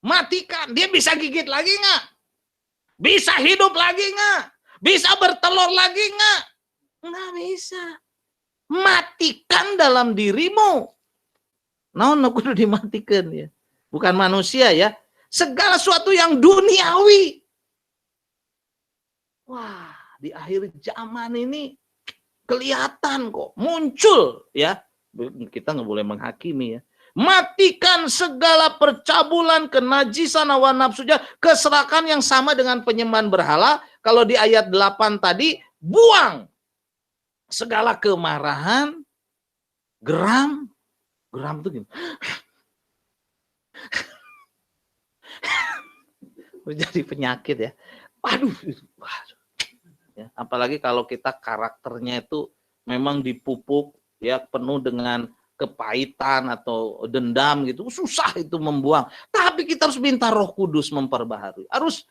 matikan. Dia bisa gigit lagi nggak? Bisa hidup lagi nggak? Bisa bertelur lagi nggak? Nggak bisa. Matikan dalam dirimu. Naon kudu dimatikan ya. Bukan manusia ya. Segala sesuatu yang duniawi. Wah, di akhir zaman ini kelihatan kok, muncul ya. Kita nggak boleh menghakimi ya. Matikan segala percabulan, kenajisan hawa nafsu, keserakahan yang sama dengan penyembahan berhala. Kalau di ayat 8 tadi, buang segala kemarahan, geram itu gini. Menjadi penyakit ya. Waduh. Ya, apalagi kalau kita karakternya itu memang dipupuk ya penuh dengan kepahitan atau dendam gitu, susah itu membuang. Tapi kita harus minta Roh Kudus memperbaharui. Harus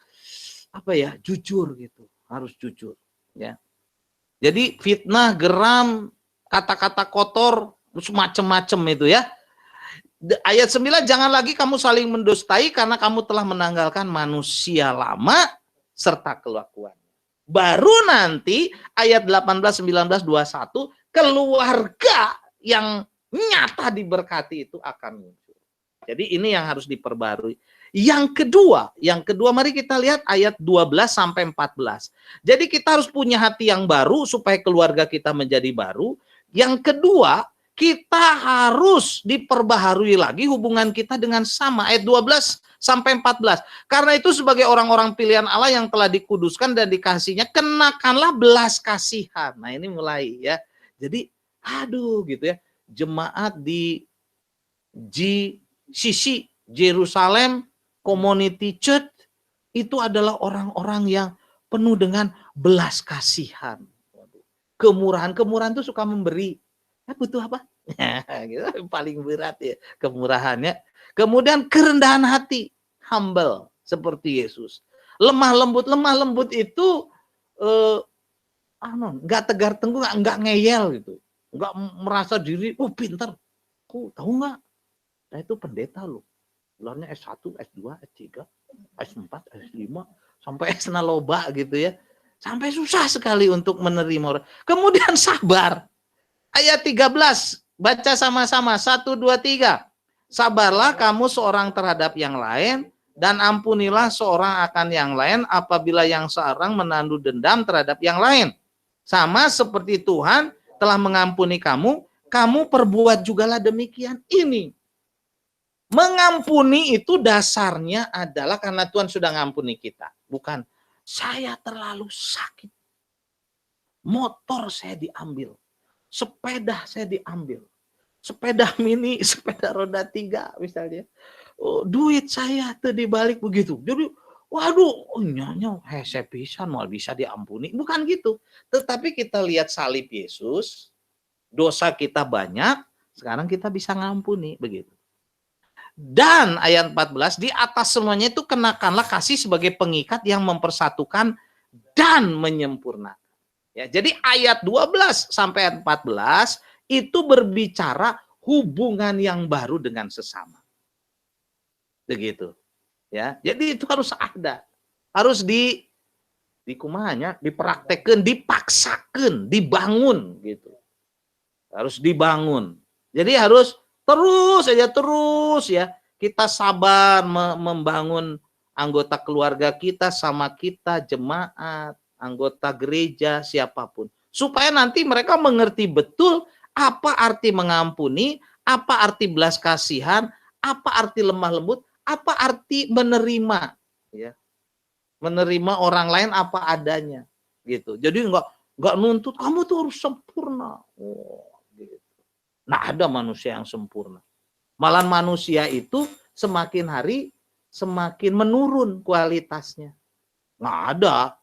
jujur gitu, harus jujur ya. Jadi fitnah, geram, kata-kata kotor, macam-macam itu ya. Ayat 9, jangan lagi kamu saling mendustai karena kamu telah menanggalkan manusia lama serta kelakuan. Baru nanti ayat 18, 19, 21, keluarga yang nyata diberkati itu akan muncul. Jadi ini yang harus diperbarui. Yang kedua mari kita lihat ayat 12 sampai 14. Jadi kita harus punya hati yang baru supaya keluarga kita menjadi baru. Yang kedua, kita harus diperbaharui lagi hubungan kita dengan sama. Ayat 12 sampai 14. Karena itu sebagai orang-orang pilihan Allah yang telah dikuduskan dan dikasihinya, kenakanlah belas kasihan. Nah ini mulai ya. Jadi gitu ya. Jemaat di GCC, Jerusalem Community Church, itu adalah orang-orang yang penuh dengan belas kasihan. Kemurahan itu suka memberi. Butuh apa? Gitu, paling berat ya kemurahannya. Kemudian kerendahan hati, humble seperti Yesus. Lemah lembut itu nggak tegar tenggung, nggak ngeyel gitu, nggak merasa diri pinter. Tahu nggak? Nah itu pendeta loh. Gelarnya S1, S2, S3, S4, S5, sampai S loba gitu ya. Sampai susah sekali untuk menerima orang. Kemudian sabar. Ayat 13, baca sama-sama, 1, 2, 3. Sabarlah kamu seorang terhadap yang lain, dan ampunilah seorang akan yang lain apabila yang seorang menandu dendam terhadap yang lain. Sama seperti Tuhan telah mengampuni kamu, kamu perbuat jugalah demikian. Ini. Mengampuni itu dasarnya adalah karena Tuhan sudah mengampuni kita. Bukan, saya terlalu sakit. Motor saya diambil. Sepeda saya diambil. Sepeda mini, sepeda roda 3 misalnya. Duit saya tuh dibalik begitu. Jadi, waduh, nyonya hese pisan mau bisa diampuni. Bukan gitu. Tetapi kita lihat salib Yesus, dosa kita banyak, sekarang kita bisa ngampuni begitu. Dan ayat 14, di atas semuanya itu kenakanlah kasih sebagai pengikat yang mempersatukan dan menyempurnakan. Ya, jadi ayat 12 sampai 14 itu berbicara hubungan yang baru dengan sesama. Begitu. Ya, jadi itu harus ada. Harus dipraktekkan, dipaksakan, dibangun gitu. Harus dibangun. Jadi harus terus ya. Kita sabar membangun anggota keluarga kita sama kita, jemaat, anggota gereja, siapapun. Supaya nanti mereka mengerti betul apa arti mengampuni, apa arti belas kasihan, apa arti lemah lembut, apa arti menerima? Ya, menerima orang lain apa adanya, gitu. Jadi nggak nuntut kamu tuh harus sempurna. Oh, gitu. Nah, ada manusia yang sempurna. Malah manusia itu semakin hari semakin menurun kualitasnya. Nggak ada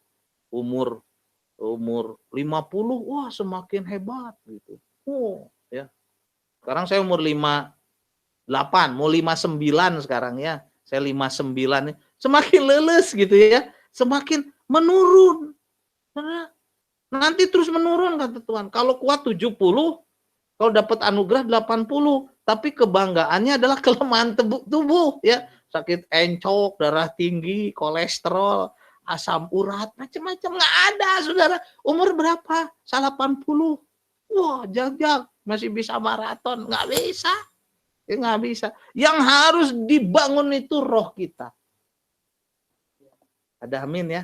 umur 50, wah semakin hebat gitu. Oh, ya. Sekarang saya umur 58, mau 59 sekarang ya. Saya 59 nih. Semakin leles gitu ya. Semakin menurun. Nanti terus menurun kata Tuhan. Kalau kuat 70, kalau dapat anugerah 80, tapi kebanggaannya adalah kelemahan tubuh ya. Sakit encok, darah tinggi, kolesterol, asam urat, macam-macam nggak ada, Saudara. Umur berapa? 80. Wah, jag masih bisa maraton, nggak bisa. Ya, nggak bisa. Yang harus dibangun itu roh kita. Ada amin ya?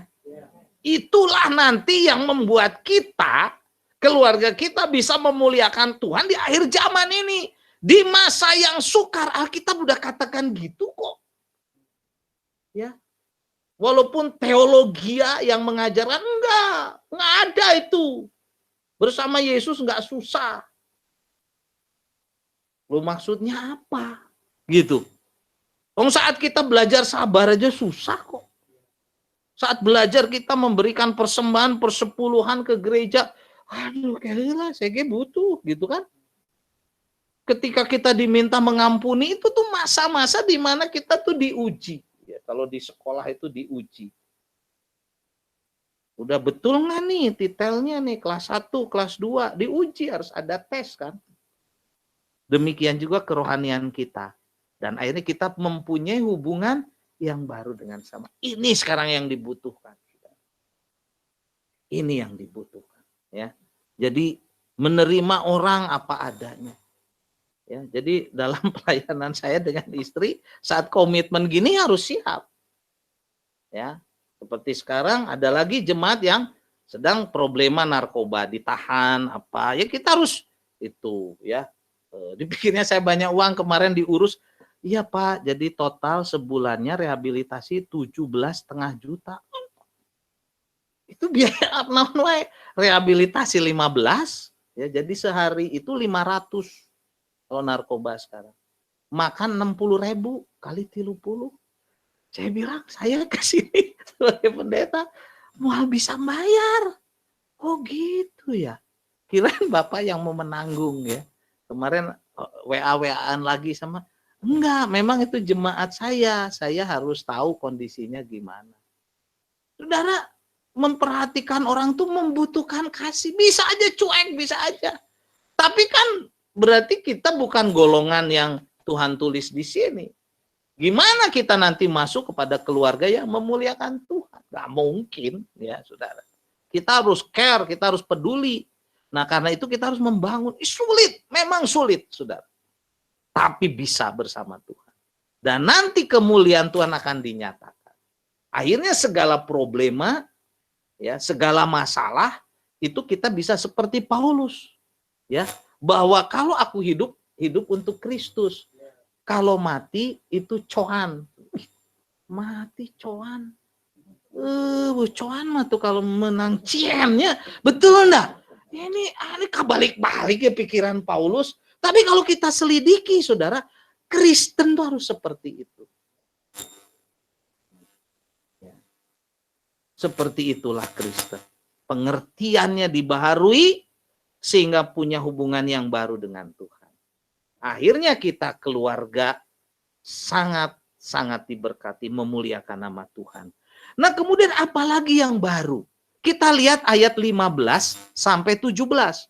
Itulah nanti yang membuat kita, keluarga kita bisa memuliakan Tuhan di akhir zaman ini. Di masa yang sukar, Alkitab udah katakan gitu kok. Ya. Walaupun teologia yang mengajarkan, enggak ada itu. Bersama Yesus enggak susah. Lu maksudnya apa? Gitu. Saat kita belajar sabar aja susah kok. Saat belajar kita memberikan persembahan persepuluhan ke gereja, aduh kayaknya saya butuh gitu kan. Ketika kita diminta mengampuni itu tuh masa-masa di mana kita tuh diuji. Ya, kalau di sekolah itu diuji. Udah betul nggak nih titelnya nih kelas 1, kelas 2 diuji, harus ada tes kan. Demikian juga kerohanian kita. Dan akhirnya kita mempunyai hubungan yang baru dengan sama. Ini sekarang yang dibutuhkan. Ini yang dibutuhkan. Ya. Jadi menerima orang apa adanya. Ya, jadi dalam pelayanan saya dengan istri, saat komitmen gini harus siap. Ya, seperti sekarang ada lagi jemaat yang sedang problema narkoba, ditahan apa. Ya kita harus itu ya. Dipikirnya saya banyak uang kemarin diurus. Iya Pak, jadi total sebulannya rehabilitasi 17,5 juta. Itu biaya abnormal, rehabilitasi 15, ya jadi sehari itu 500 kalau narkoba sekarang. Makan 60.000 kali 30. Saya bilang saya ke sini sebagai pendeta mau bisa bayar. Oh gitu ya. Kirain Bapak yang mau menanggung ya. Kemarin WA-WA-an lagi sama, enggak, memang itu jemaat saya harus tahu kondisinya gimana. Saudara, memperhatikan orang tuh membutuhkan kasih, bisa aja cuek, bisa aja. Tapi kan berarti kita bukan golongan yang Tuhan tulis di sini. Gimana kita nanti masuk kepada keluarga yang memuliakan Tuhan? Gak mungkin ya saudara. Kita harus care, kita harus peduli. Nah karena itu kita harus membangun. Sulit, memang sulit saudara. Tapi bisa bersama Tuhan. Dan nanti kemuliaan Tuhan akan dinyatakan. Akhirnya segala problema, ya, segala masalah itu kita bisa seperti Paulus, ya, bahwa kalau aku hidup untuk Kristus, kalau mati itu coan, mati coan, coan mah tuh kalau menang ciennya, betul enggak? Ini kebalik-balik ya pikiran Paulus. Tapi kalau kita selidiki, saudara, Kristen tuh harus seperti itu. Seperti itulah Kristen. Pengertiannya dibaharui sehingga punya hubungan yang baru dengan Tuhan. Akhirnya kita keluarga sangat-sangat diberkati, memuliakan nama Tuhan. Nah kemudian apalagi yang baru? Kita lihat ayat 15 sampai 17.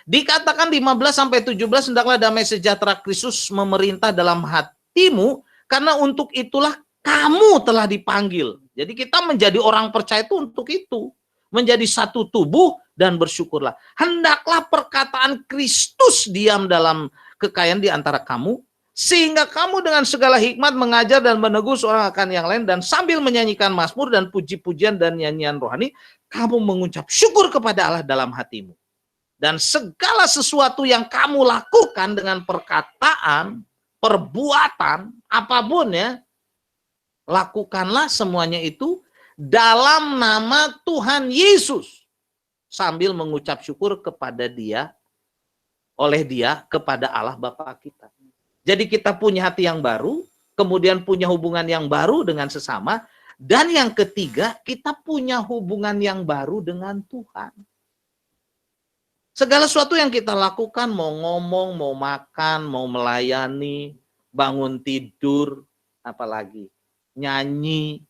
Dikatakan 15 sampai 17, hendaklah damai sejahtera Kristus memerintah dalam hatimu, karena untuk itulah kamu telah dipanggil. Jadi kita menjadi orang percaya itu untuk itu. Menjadi satu tubuh dan bersyukurlah. Hendaklah perkataan Kristus diam dalam kekayaan di antara kamu, sehingga kamu dengan segala hikmat mengajar dan menegur seorang akan yang lain, dan sambil menyanyikan mazmur dan puji-pujian dan nyanyian rohani, kamu mengucap syukur kepada Allah dalam hatimu. Dan segala sesuatu yang kamu lakukan dengan perkataan perbuatan, apapun ya, lakukanlah semuanya itu dalam nama Tuhan Yesus sambil mengucap syukur kepada Dia, oleh Dia kepada Allah Bapa kita. Jadi kita punya hati yang baru, kemudian punya hubungan yang baru dengan sesama, dan yang ketiga, kita punya hubungan yang baru dengan Tuhan. Segala sesuatu yang kita lakukan, mau ngomong, mau makan, mau melayani, bangun tidur, apalagi nyanyi,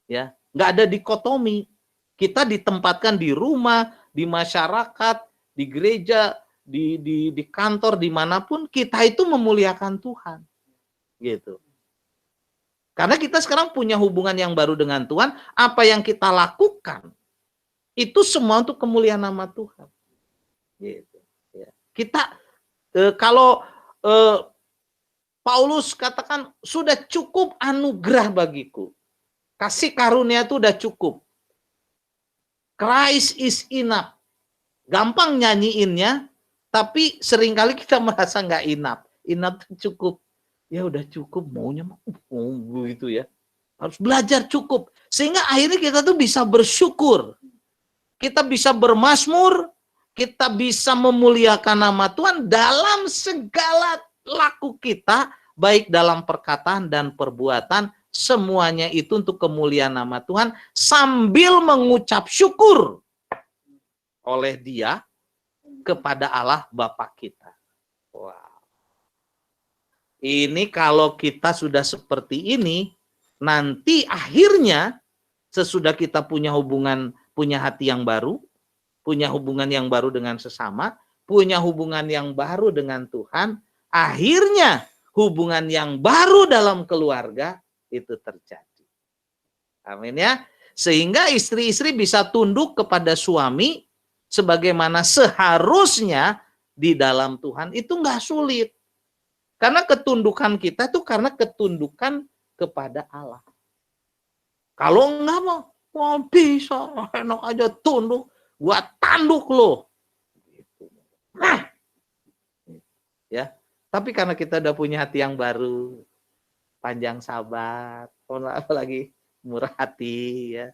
ya, nggak ada dikotomi. Kita ditempatkan di rumah, di masyarakat, di gereja, di kantor, dimanapun kita itu memuliakan Tuhan, gitu. Karena kita sekarang punya hubungan yang baru dengan Tuhan, apa yang kita lakukan itu semua untuk kemuliaan nama Tuhan. Gitu. Ya. Kita kalau Paulus katakan sudah cukup anugerah bagiku, kasih karunia itu udah cukup. Christ is enough. Gampang nyanyiinnya, tapi seringkali kita merasa nggak enough. Enough itu cukup. Ya udah cukup, maunya gitu ya. Harus belajar cukup. Sehingga akhirnya kita tuh bisa bersyukur. Kita bisa bermazmur, kita bisa memuliakan nama Tuhan dalam segala laku kita, baik dalam perkataan dan perbuatan, semuanya itu untuk kemuliaan nama Tuhan, sambil mengucap syukur oleh Dia kepada Allah Bapa kita. Wow. Ini kalau kita sudah seperti ini, nanti akhirnya sesudah kita punya hubungan, punya hati yang baru, punya hubungan yang baru dengan sesama, punya hubungan yang baru dengan Tuhan, akhirnya hubungan yang baru dalam keluarga itu terjadi. Amin ya. Sehingga istri-istri bisa tunduk kepada suami sebagaimana seharusnya di dalam Tuhan, itu nggak sulit. Karena ketundukan kita itu karena ketundukan kepada Allah. Kalau enggak mau bisa enak aja tunduk, gua tanduk lo. Nah, ya. Tapi karena kita udah punya hati yang baru, panjang sabar, apalagi murah hati, ya,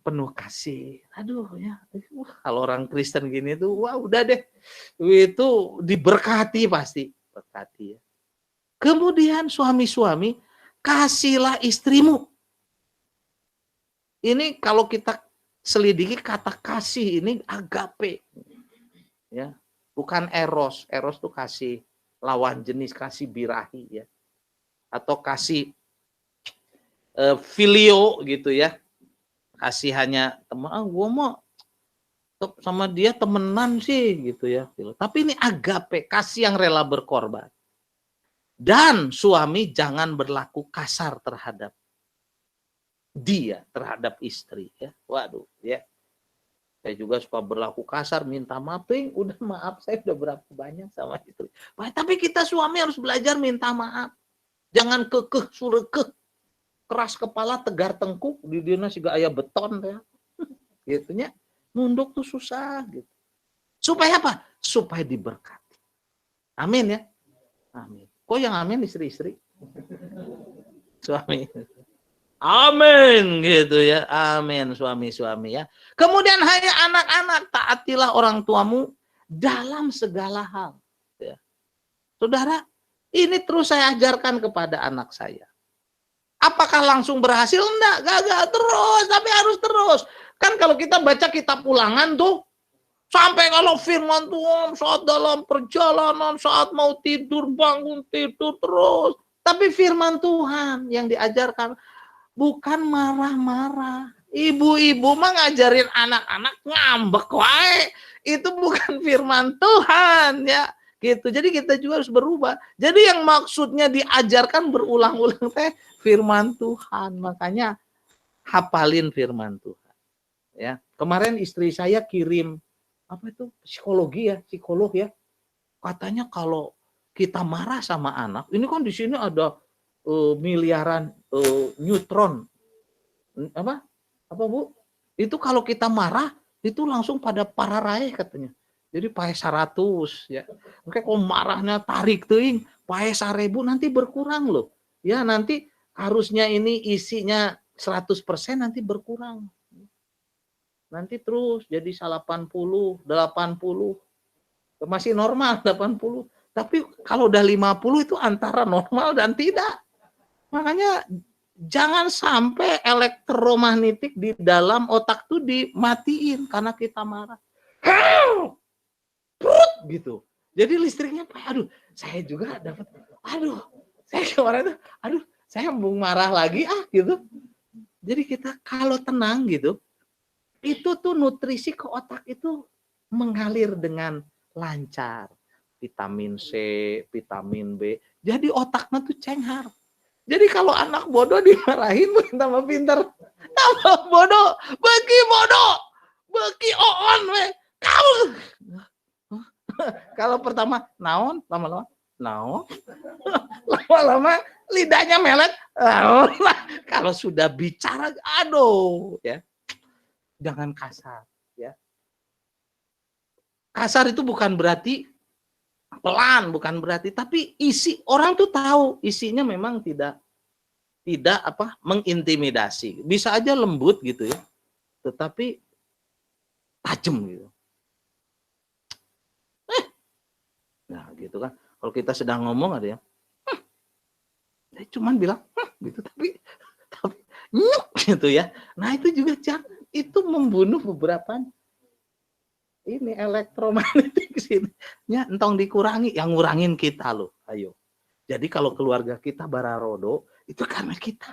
penuh kasih. Aduh ya, kalau orang Kristen gini tuh, wah udah deh, itu diberkati pasti, berkati ya. Kemudian suami-suami, kasihlah istrimu. Ini kalau kita selidiki kata kasih ini agape, ya, bukan eros. Eros tuh kasih lawan jenis, kasih birahi ya, atau kasih filio gitu ya. Kasih hanya teman, gue mau sama dia temenan sih gitu ya. Tapi ini agape, kasih yang rela berkorban. Dan suami jangan berlaku kasar terhadap dia, terhadap istri ya. Waduh ya. Saya juga suka berlaku kasar, minta maaf, udah maaf, saya udah berapa banyak sama istri. Tapi kita suami harus belajar minta maaf. Jangan kekeh, surekeh, keras kepala, tegar tengkuk, di dina siga aya beton ya. Gitunya, nunduk tuh susah gitu. Supaya apa? Supaya diberkati. Amin ya. Amin. Kok yang amin istri-istri? Suami. Amin gitu ya. Amin suami-suami ya. Kemudian hai anak-anak, taatilah orang tuamu dalam segala hal. Ya. Saudara, ini terus saya ajarkan kepada anak saya. Apakah langsung berhasil? Enggak, gagal terus, tapi harus terus. Kan kalau kita baca kitab Ulangan tuh, sampai kalau firman Tuhan saat dalam perjalanan, saat mau tidur, bangun tidur terus. Tapi firman Tuhan yang diajarkan bukan marah-marah. Ibu-ibu mah ngajarin anak-anak ngambek wae. Itu bukan firman Tuhan ya. Gitu. Jadi kita juga harus berubah. Jadi yang maksudnya diajarkan berulang-ulang teh firman Tuhan. Makanya hafalin firman Tuhan. Ya. Kemarin istri saya kirim apa itu? Psikologi ya, psikolog ya. Katanya kalau kita marah sama anak, ini kan di sini ada miliaran neutron. Apa Bu? Itu kalau kita marah itu langsung pada pararae katanya. Jadi pae 100 ya. Oke, kok marahnya tarik teuing pae 1000 nanti berkurang loh. Ya, nanti harusnya ini isinya 100% nanti berkurang. Nanti terus jadi 80, 80. Masih normal 80. Tapi kalau udah 50 itu antara normal dan tidak. Makanya jangan sampai elektromagnetik di dalam otak tuh dimatiin karena kita marah. Gitu. Jadi listriknya, aduh, saya juga dapat, aduh, saya kemarin tuh, aduh, saya mau marah lagi gitu. Jadi kita kalau tenang gitu, itu tuh nutrisi ke otak itu mengalir dengan lancar. Vitamin C, vitamin B. Jadi otaknya tuh cenghar. Jadi kalau anak bodoh dimarahin tambah pinter. Tambah bodoh, beki oon we. Kamu. Kalau pertama naon, lama-lama naon. Lama-lama lidahnya melet. Kalau sudah bicara, aduh ya. Jangan kasar ya. Kasar itu bukan berarti pelan, bukan berarti, tapi isi orang tuh tahu isinya memang tidak mengintimidasi. Bisa aja lembut gitu ya. Tetapi tajam gitu. Nah, gitu kan. Kalau kita sedang ngomong ada yang saya cuman bilang gitu tapi nyuk gitu ya. Nah, itu juga jangan, itu membunuh beberapa ini elektromagnetik sini. Ya, entong dikurangi, yang ngurangin kita loh. Ayo. Jadi kalau keluarga kita bararodo, itu karena kita.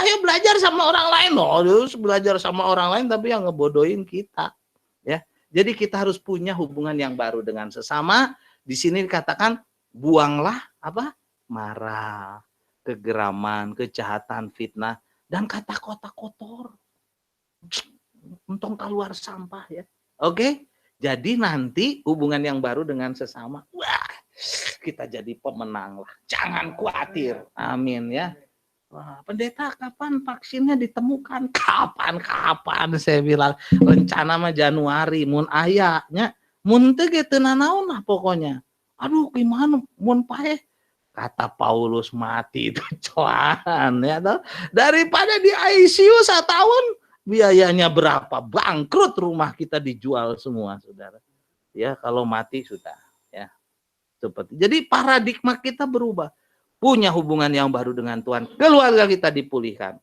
Ayo belajar sama orang lain loh. Terus belajar sama orang lain tapi yang ngebodohin kita. Ya. Jadi kita harus punya hubungan yang baru dengan sesama. Di sini dikatakan buanglah apa? Marah, kegeraman, kejahatan, fitnah, dan kata-kata kotor. Untung keluar sampah ya. Oke? Jadi nanti hubungan yang baru dengan sesama, wah, kita jadi pemenang lah. Jangan khawatir. Amin ya. Wah, pendeta kapan vaksinnya ditemukan? Kapan saya bilang. Rencana mah Januari, mun ayahnya. Mun teu ge teu nanaon lah pokoknya. Aduh, gimana mun paeh? Kata Paulus mati itu coan ya toh. Daripada di ICU 1 tahun, biayanya berapa? Bangkrut rumah kita dijual semua, saudara. Ya, kalau mati sudah ya. Seperti. Jadi paradigma kita berubah. Punya hubungan yang baru dengan Tuhan. Keluarga kita dipulihkan.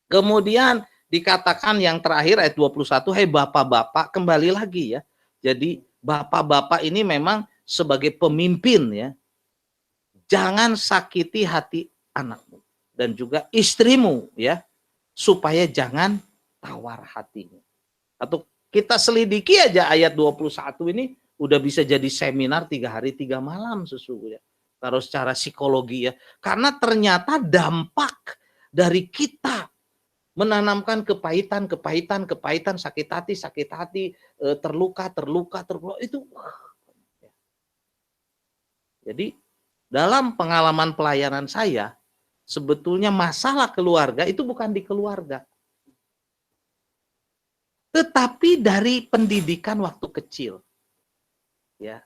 Kemudian dikatakan yang terakhir ayat 21, hei bapak-bapak, kembali lagi ya. Jadi bapak-bapak ini memang sebagai pemimpin ya. Jangan sakiti hati anakmu dan juga istrimu ya. Supaya jangan tawar hatinya. Atau kita selidiki aja ayat 21 ini udah bisa jadi seminar 3 hari 3 malam sesungguhnya. Kalau secara psikologi ya. Karena ternyata dampak dari kita menanamkan kepahitan, sakit hati, terluka, itu. Jadi dalam pengalaman pelayanan saya, sebetulnya masalah keluarga itu bukan di keluarga. Tetapi dari pendidikan waktu kecil. Ya.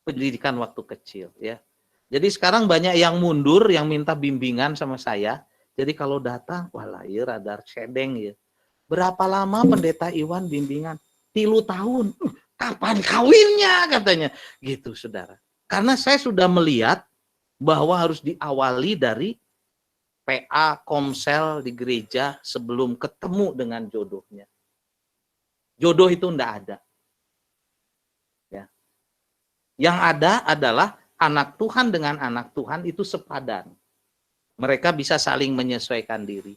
Pendidikan waktu kecil ya. Jadi sekarang banyak yang mundur, yang minta bimbingan sama saya. Jadi kalau datang, wah lahir radar cedeng ya. Berapa lama pendeta Iwan bimbingan? 3 tahun. Kapan kawinnya katanya. Gitu saudara. Karena saya sudah melihat bahwa harus diawali dari PA, komsel di gereja sebelum ketemu dengan jodohnya. Jodoh itu enggak ada. Ya. Yang ada adalah anak Tuhan dengan anak Tuhan itu sepadan. Mereka bisa saling menyesuaikan diri.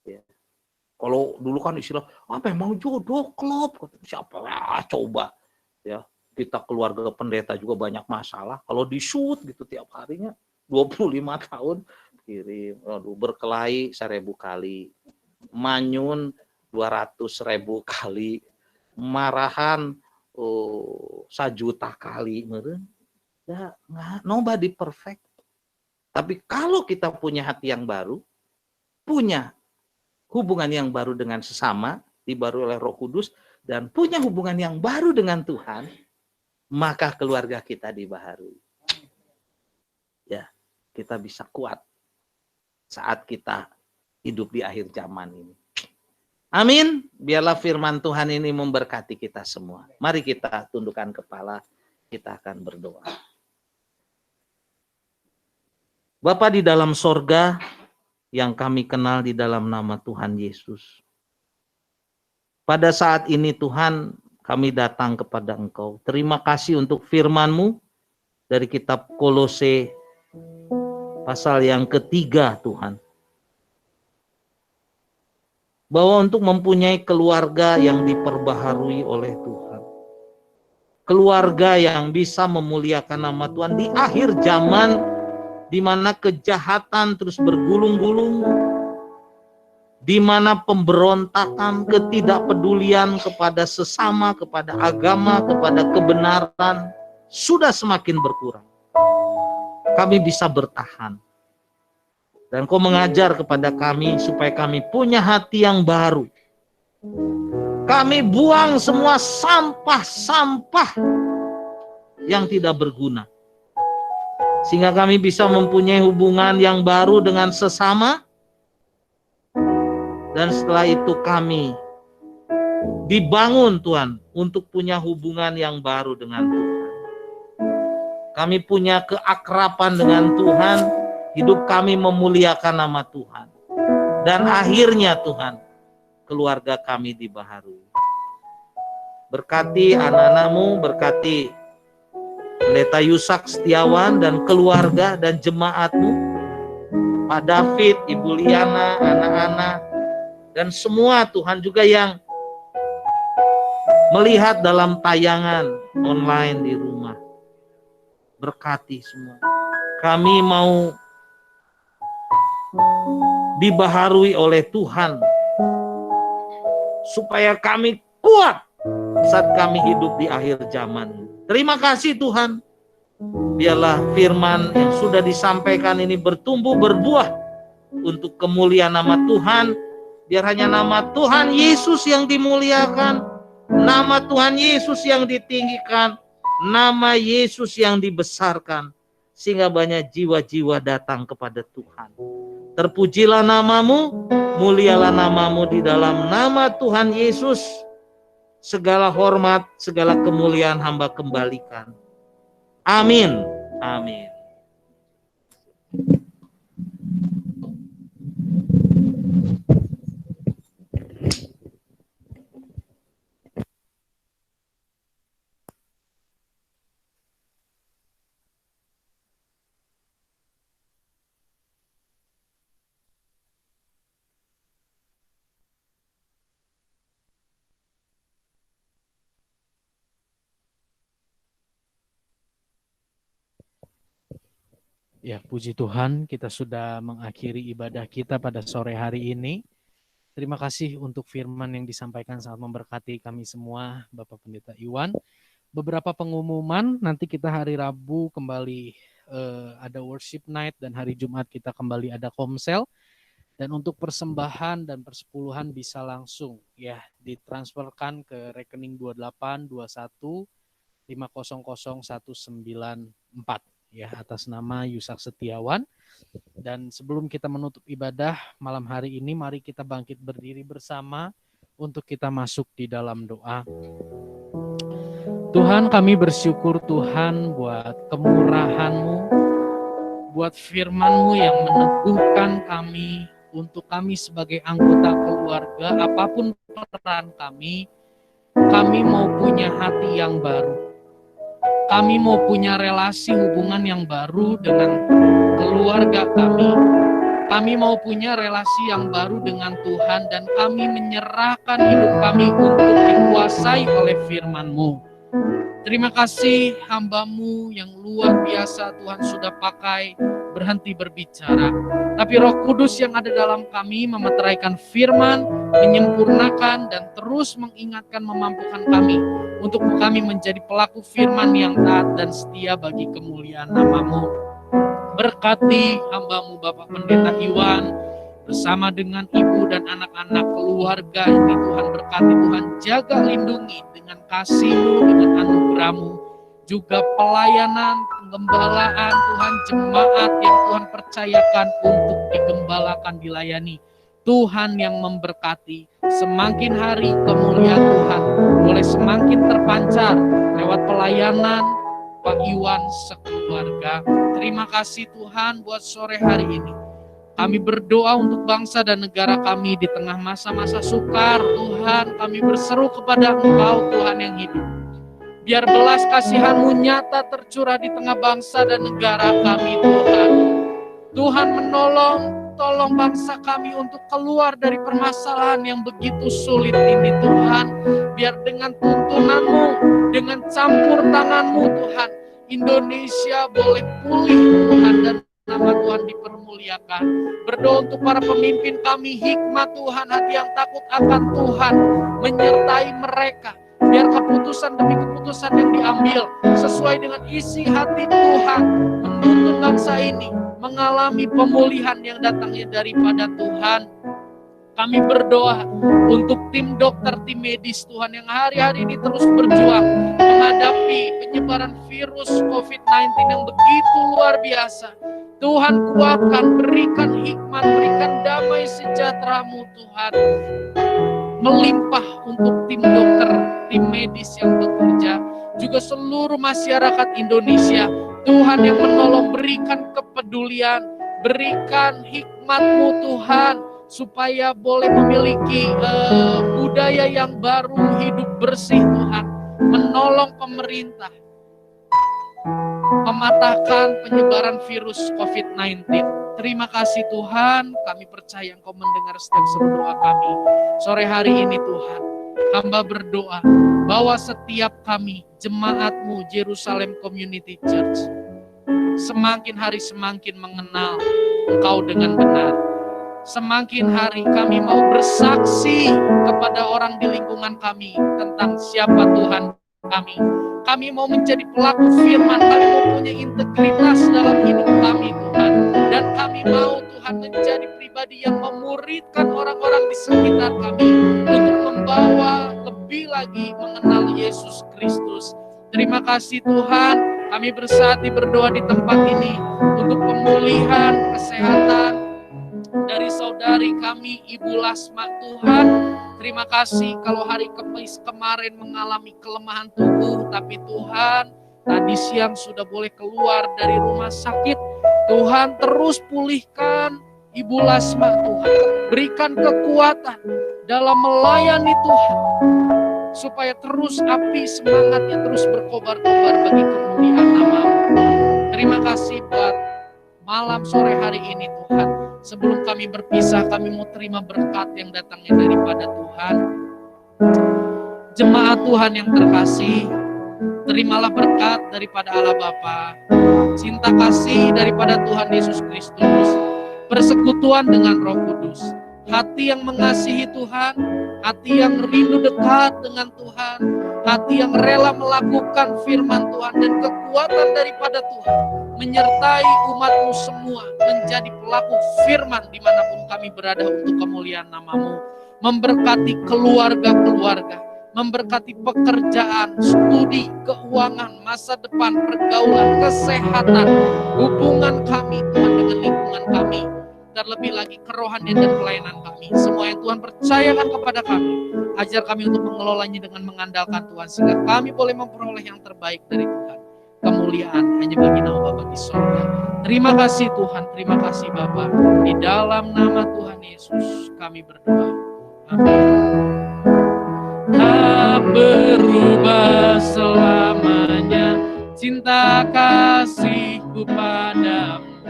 Ya. Kalau dulu kan istilah, memang jodoh klop. Siapa coba. Ya. Kita keluarga pendeta juga banyak masalah. Kalau di shoot gitu tiap harinya 25 tahun kirim, aduh, berkelahi 1000 kali, manyun 200.000 kali, marahan 1 juta kali, meren. Ya, nobody perfect. Tapi kalau kita punya hati yang baru, punya hubungan yang baru dengan sesama, dibaharui oleh Roh Kudus, dan punya hubungan yang baru dengan Tuhan, maka keluarga kita dibaharui. Ya, kita bisa kuat saat kita hidup di akhir zaman ini. Amin. Biarlah firman Tuhan ini memberkati kita semua. Mari kita tundukkan kepala, kita akan berdoa. Bapa di dalam sorga, yang kami kenal di dalam nama Tuhan Yesus. Pada saat ini Tuhan, kami datang kepada Engkau. Terima kasih untuk firman-Mu dari kitab Kolose pasal yang ketiga, Tuhan. Bahwa untuk mempunyai keluarga yang diperbaharui oleh Tuhan. Keluarga yang bisa memuliakan nama Tuhan di akhir zaman, di mana kejahatan terus bergulung-gulung, di mana pemberontakan, ketidakpedulian kepada sesama, kepada agama, kepada kebenaran sudah semakin berkurang. Kami bisa bertahan. Dan Kau mengajar kepada kami supaya kami punya hati yang baru. Kami buang semua sampah-sampah yang tidak berguna. Sehingga kami bisa mempunyai hubungan yang baru dengan sesama. Dan setelah itu kami dibangun Tuhan untuk punya hubungan yang baru dengan Tuhan. Kami punya keakraban dengan Tuhan, hidup kami memuliakan nama Tuhan. Dan akhirnya Tuhan, keluarga kami dibaharui. Berkati anak-anak-Mu, berkati Pendeta Yusak Setiawan dan keluarga dan jemaat-Mu, Pak David, Ibu Liana, anak-anak, dan semua Tuhan juga yang melihat dalam tayangan online di rumah. Berkati semua. Kami mau dibaharui oleh Tuhan supaya kami kuat saat kami hidup di akhir zaman. Terima kasih Tuhan. Biarlah firman yang sudah disampaikan ini bertumbuh berbuah untuk kemuliaan nama Tuhan. Biar hanya nama Tuhan Yesus yang dimuliakan, nama Tuhan Yesus yang ditinggikan, nama Yesus yang dibesarkan, sehingga banyak jiwa-jiwa datang kepada Tuhan. Terpujilah nama-Mu, mulialah nama-Mu di dalam nama Tuhan Yesus. Segala hormat, segala kemuliaan hamba kembalikan. Amin. Amin. Ya, puji Tuhan, kita sudah mengakhiri ibadah kita pada sore hari ini. Terima kasih untuk firman yang disampaikan sangat memberkati kami semua, Bapak Pendeta Iwan. Beberapa pengumuman, nanti kita hari Rabu kembali ada worship night, dan hari Jumat kita kembali ada komsel. Dan untuk persembahan dan persepuluhan bisa langsung ya ditransferkan ke rekening 2821500194. Ya, atas nama Yusak Setiawan. Dan sebelum kita menutup ibadah malam hari ini, mari kita bangkit berdiri bersama untuk kita masuk di dalam doa. Tuhan, kami bersyukur Tuhan buat kemurahan-Mu, buat firman-Mu yang meneguhkan kami, untuk kami sebagai anggota keluarga, apapun peran kami mau punya hati yang baru. Kami mau punya relasi hubungan yang baru dengan keluarga kami. Kami mau punya relasi yang baru dengan Tuhan, dan kami menyerahkan hidup kami untuk dikuasai oleh firman-Mu. Terima kasih hamba-Mu yang luar biasa Tuhan sudah pakai berhenti berbicara. Tapi Roh Kudus yang ada dalam kami memeteraikan firman, menyempurnakan dan terus mengingatkan, memampukan kami untuk kami menjadi pelaku firman yang taat dan setia bagi kemuliaan nama-Mu. Berkati hamba-Mu Bapak Pendeta Iwan bersama dengan ibu dan anak-anak keluarga ini. Tuhan berkati, Tuhan jaga lindungi dengan kasih-Mu, dengan anugerah-Mu, juga pelayanan, penggembalaan Tuhan, jemaat yang Tuhan percayakan untuk digembalakan, dilayani. Tuhan yang memberkati, semakin hari kemuliaan Tuhan boleh semakin terpancar lewat pelayanan Pak Iwan sekeluarga. Terima kasih Tuhan buat sore hari ini. Kami berdoa untuk bangsa dan negara kami di tengah masa-masa sukar. Tuhan, kami berseru kepada Engkau Tuhan yang hidup. Biar belas kasihan-Mu nyata tercurah di tengah bangsa dan negara kami Tuhan. Tuhan tolong bangsa kami untuk keluar dari permasalahan yang begitu sulit ini Tuhan. Biar dengan tuntunan-Mu, dengan campur tangan-Mu Tuhan, Indonesia boleh pulih Tuhan dan nama Tuhan dipermuliakan. Berdoa untuk para pemimpin kami, hikmat Tuhan, hati yang takut akan Tuhan menyertai mereka. Biar keputusan demi keputusan yang diambil sesuai dengan isi hati Tuhan, menuntun bangsa ini mengalami pemulihan yang datangnya daripada Tuhan. Kami berdoa untuk tim dokter, tim medis Tuhan yang hari-hari ini terus berjuang menghadapi penyebaran virus COVID-19 yang begitu luar biasa. Tuhan kuatkan, berikan hikmat, berikan damai sejahtera-Mu Tuhan. Melimpah untuk tim dokter, tim medis yang bekerja, juga seluruh masyarakat Indonesia. Tuhan yang menolong, berikan kepedulian, berikan hikmat-Mu Tuhan, supaya boleh memiliki budaya yang baru, hidup bersih Tuhan. Menolong pemerintah mematahkan penyebaran virus COVID-19. Terima kasih Tuhan, kami percaya Engkau mendengar setiap seru doa kami. Sore hari ini Tuhan, hamba berdoa bahwa setiap kami, jemaat-Mu Jerusalem Community Church, semakin hari semakin mengenal Engkau dengan benar. Semakin hari kami mau bersaksi kepada orang di lingkungan kami tentang siapa Tuhan kami. Kami mau menjadi pelaku firman, kami mau punya integritas dalam hidup kami Tuhan. Dan kami mau Tuhan menjadi pribadi yang memuridkan orang-orang di sekitar kami untuk membawa lebih lagi mengenal Yesus Kristus. Terima kasih Tuhan, kami bersatu berdoa di tempat ini untuk pemulihan kesehatan dari saudari kami Ibu Lasma Tuhan. Terima kasih kalau hari Kamis kemarin mengalami kelemahan tubuh, tapi Tuhan tadi siang sudah boleh keluar dari rumah sakit. Tuhan terus pulihkan Ibu Lasma Tuhan. Berikan kekuatan dalam melayani Tuhan, supaya terus api semangatnya terus berkobar-kobar bagi kemuliaan nama-Mu. Terima kasih buat malam sore hari ini Tuhan. Sebelum kami berpisah, kami mau terima berkat yang datangnya daripada Tuhan. Jemaat Tuhan yang terkasih, terimalah berkat daripada Allah Bapa, cinta kasih daripada Tuhan Yesus Kristus, persekutuan dengan Roh Kudus, hati yang mengasihi Tuhan, hati yang rindu dekat dengan Tuhan, hati yang rela melakukan firman Tuhan, dan kekuatan daripada Tuhan menyertai umat-Mu semua menjadi pelaku firman dimanapun kami berada untuk kemuliaan nama-Mu. Memberkati keluarga-keluarga, memberkati pekerjaan, studi, keuangan, masa depan, pergaulan, kesehatan, hubungan kami Tuhan dengan lingkungan kami, terlebih lagi kerohanian dan pelayanan kami. Semua yang Tuhan percayakan kepada kami, ajar kami untuk mengelolanya dengan mengandalkan Tuhan, sehingga kami boleh memperoleh yang terbaik dari Tuhan. Kemuliaan hanya bagi nama Bapa di sorga. Terima kasih Tuhan, terima kasih Bapa. Di dalam nama Tuhan Yesus kami berdoa. Amin. Tak berubah selamanya cinta kasihku padamu.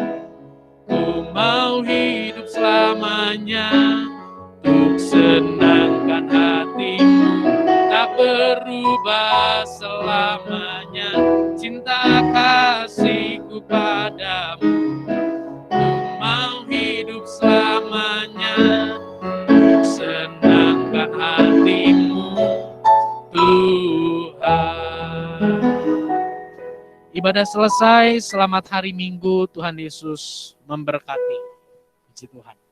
Ku mau hidup selamanya untuk senangkan hatimu. Tak berubah selamanya cinta kasihku padamu. Ku mau hidup selamanya untuk senangkan hatimu Tuhan. Ibadah selesai, selamat hari Minggu, Tuhan Yesus memberkati. Puji Tuhan.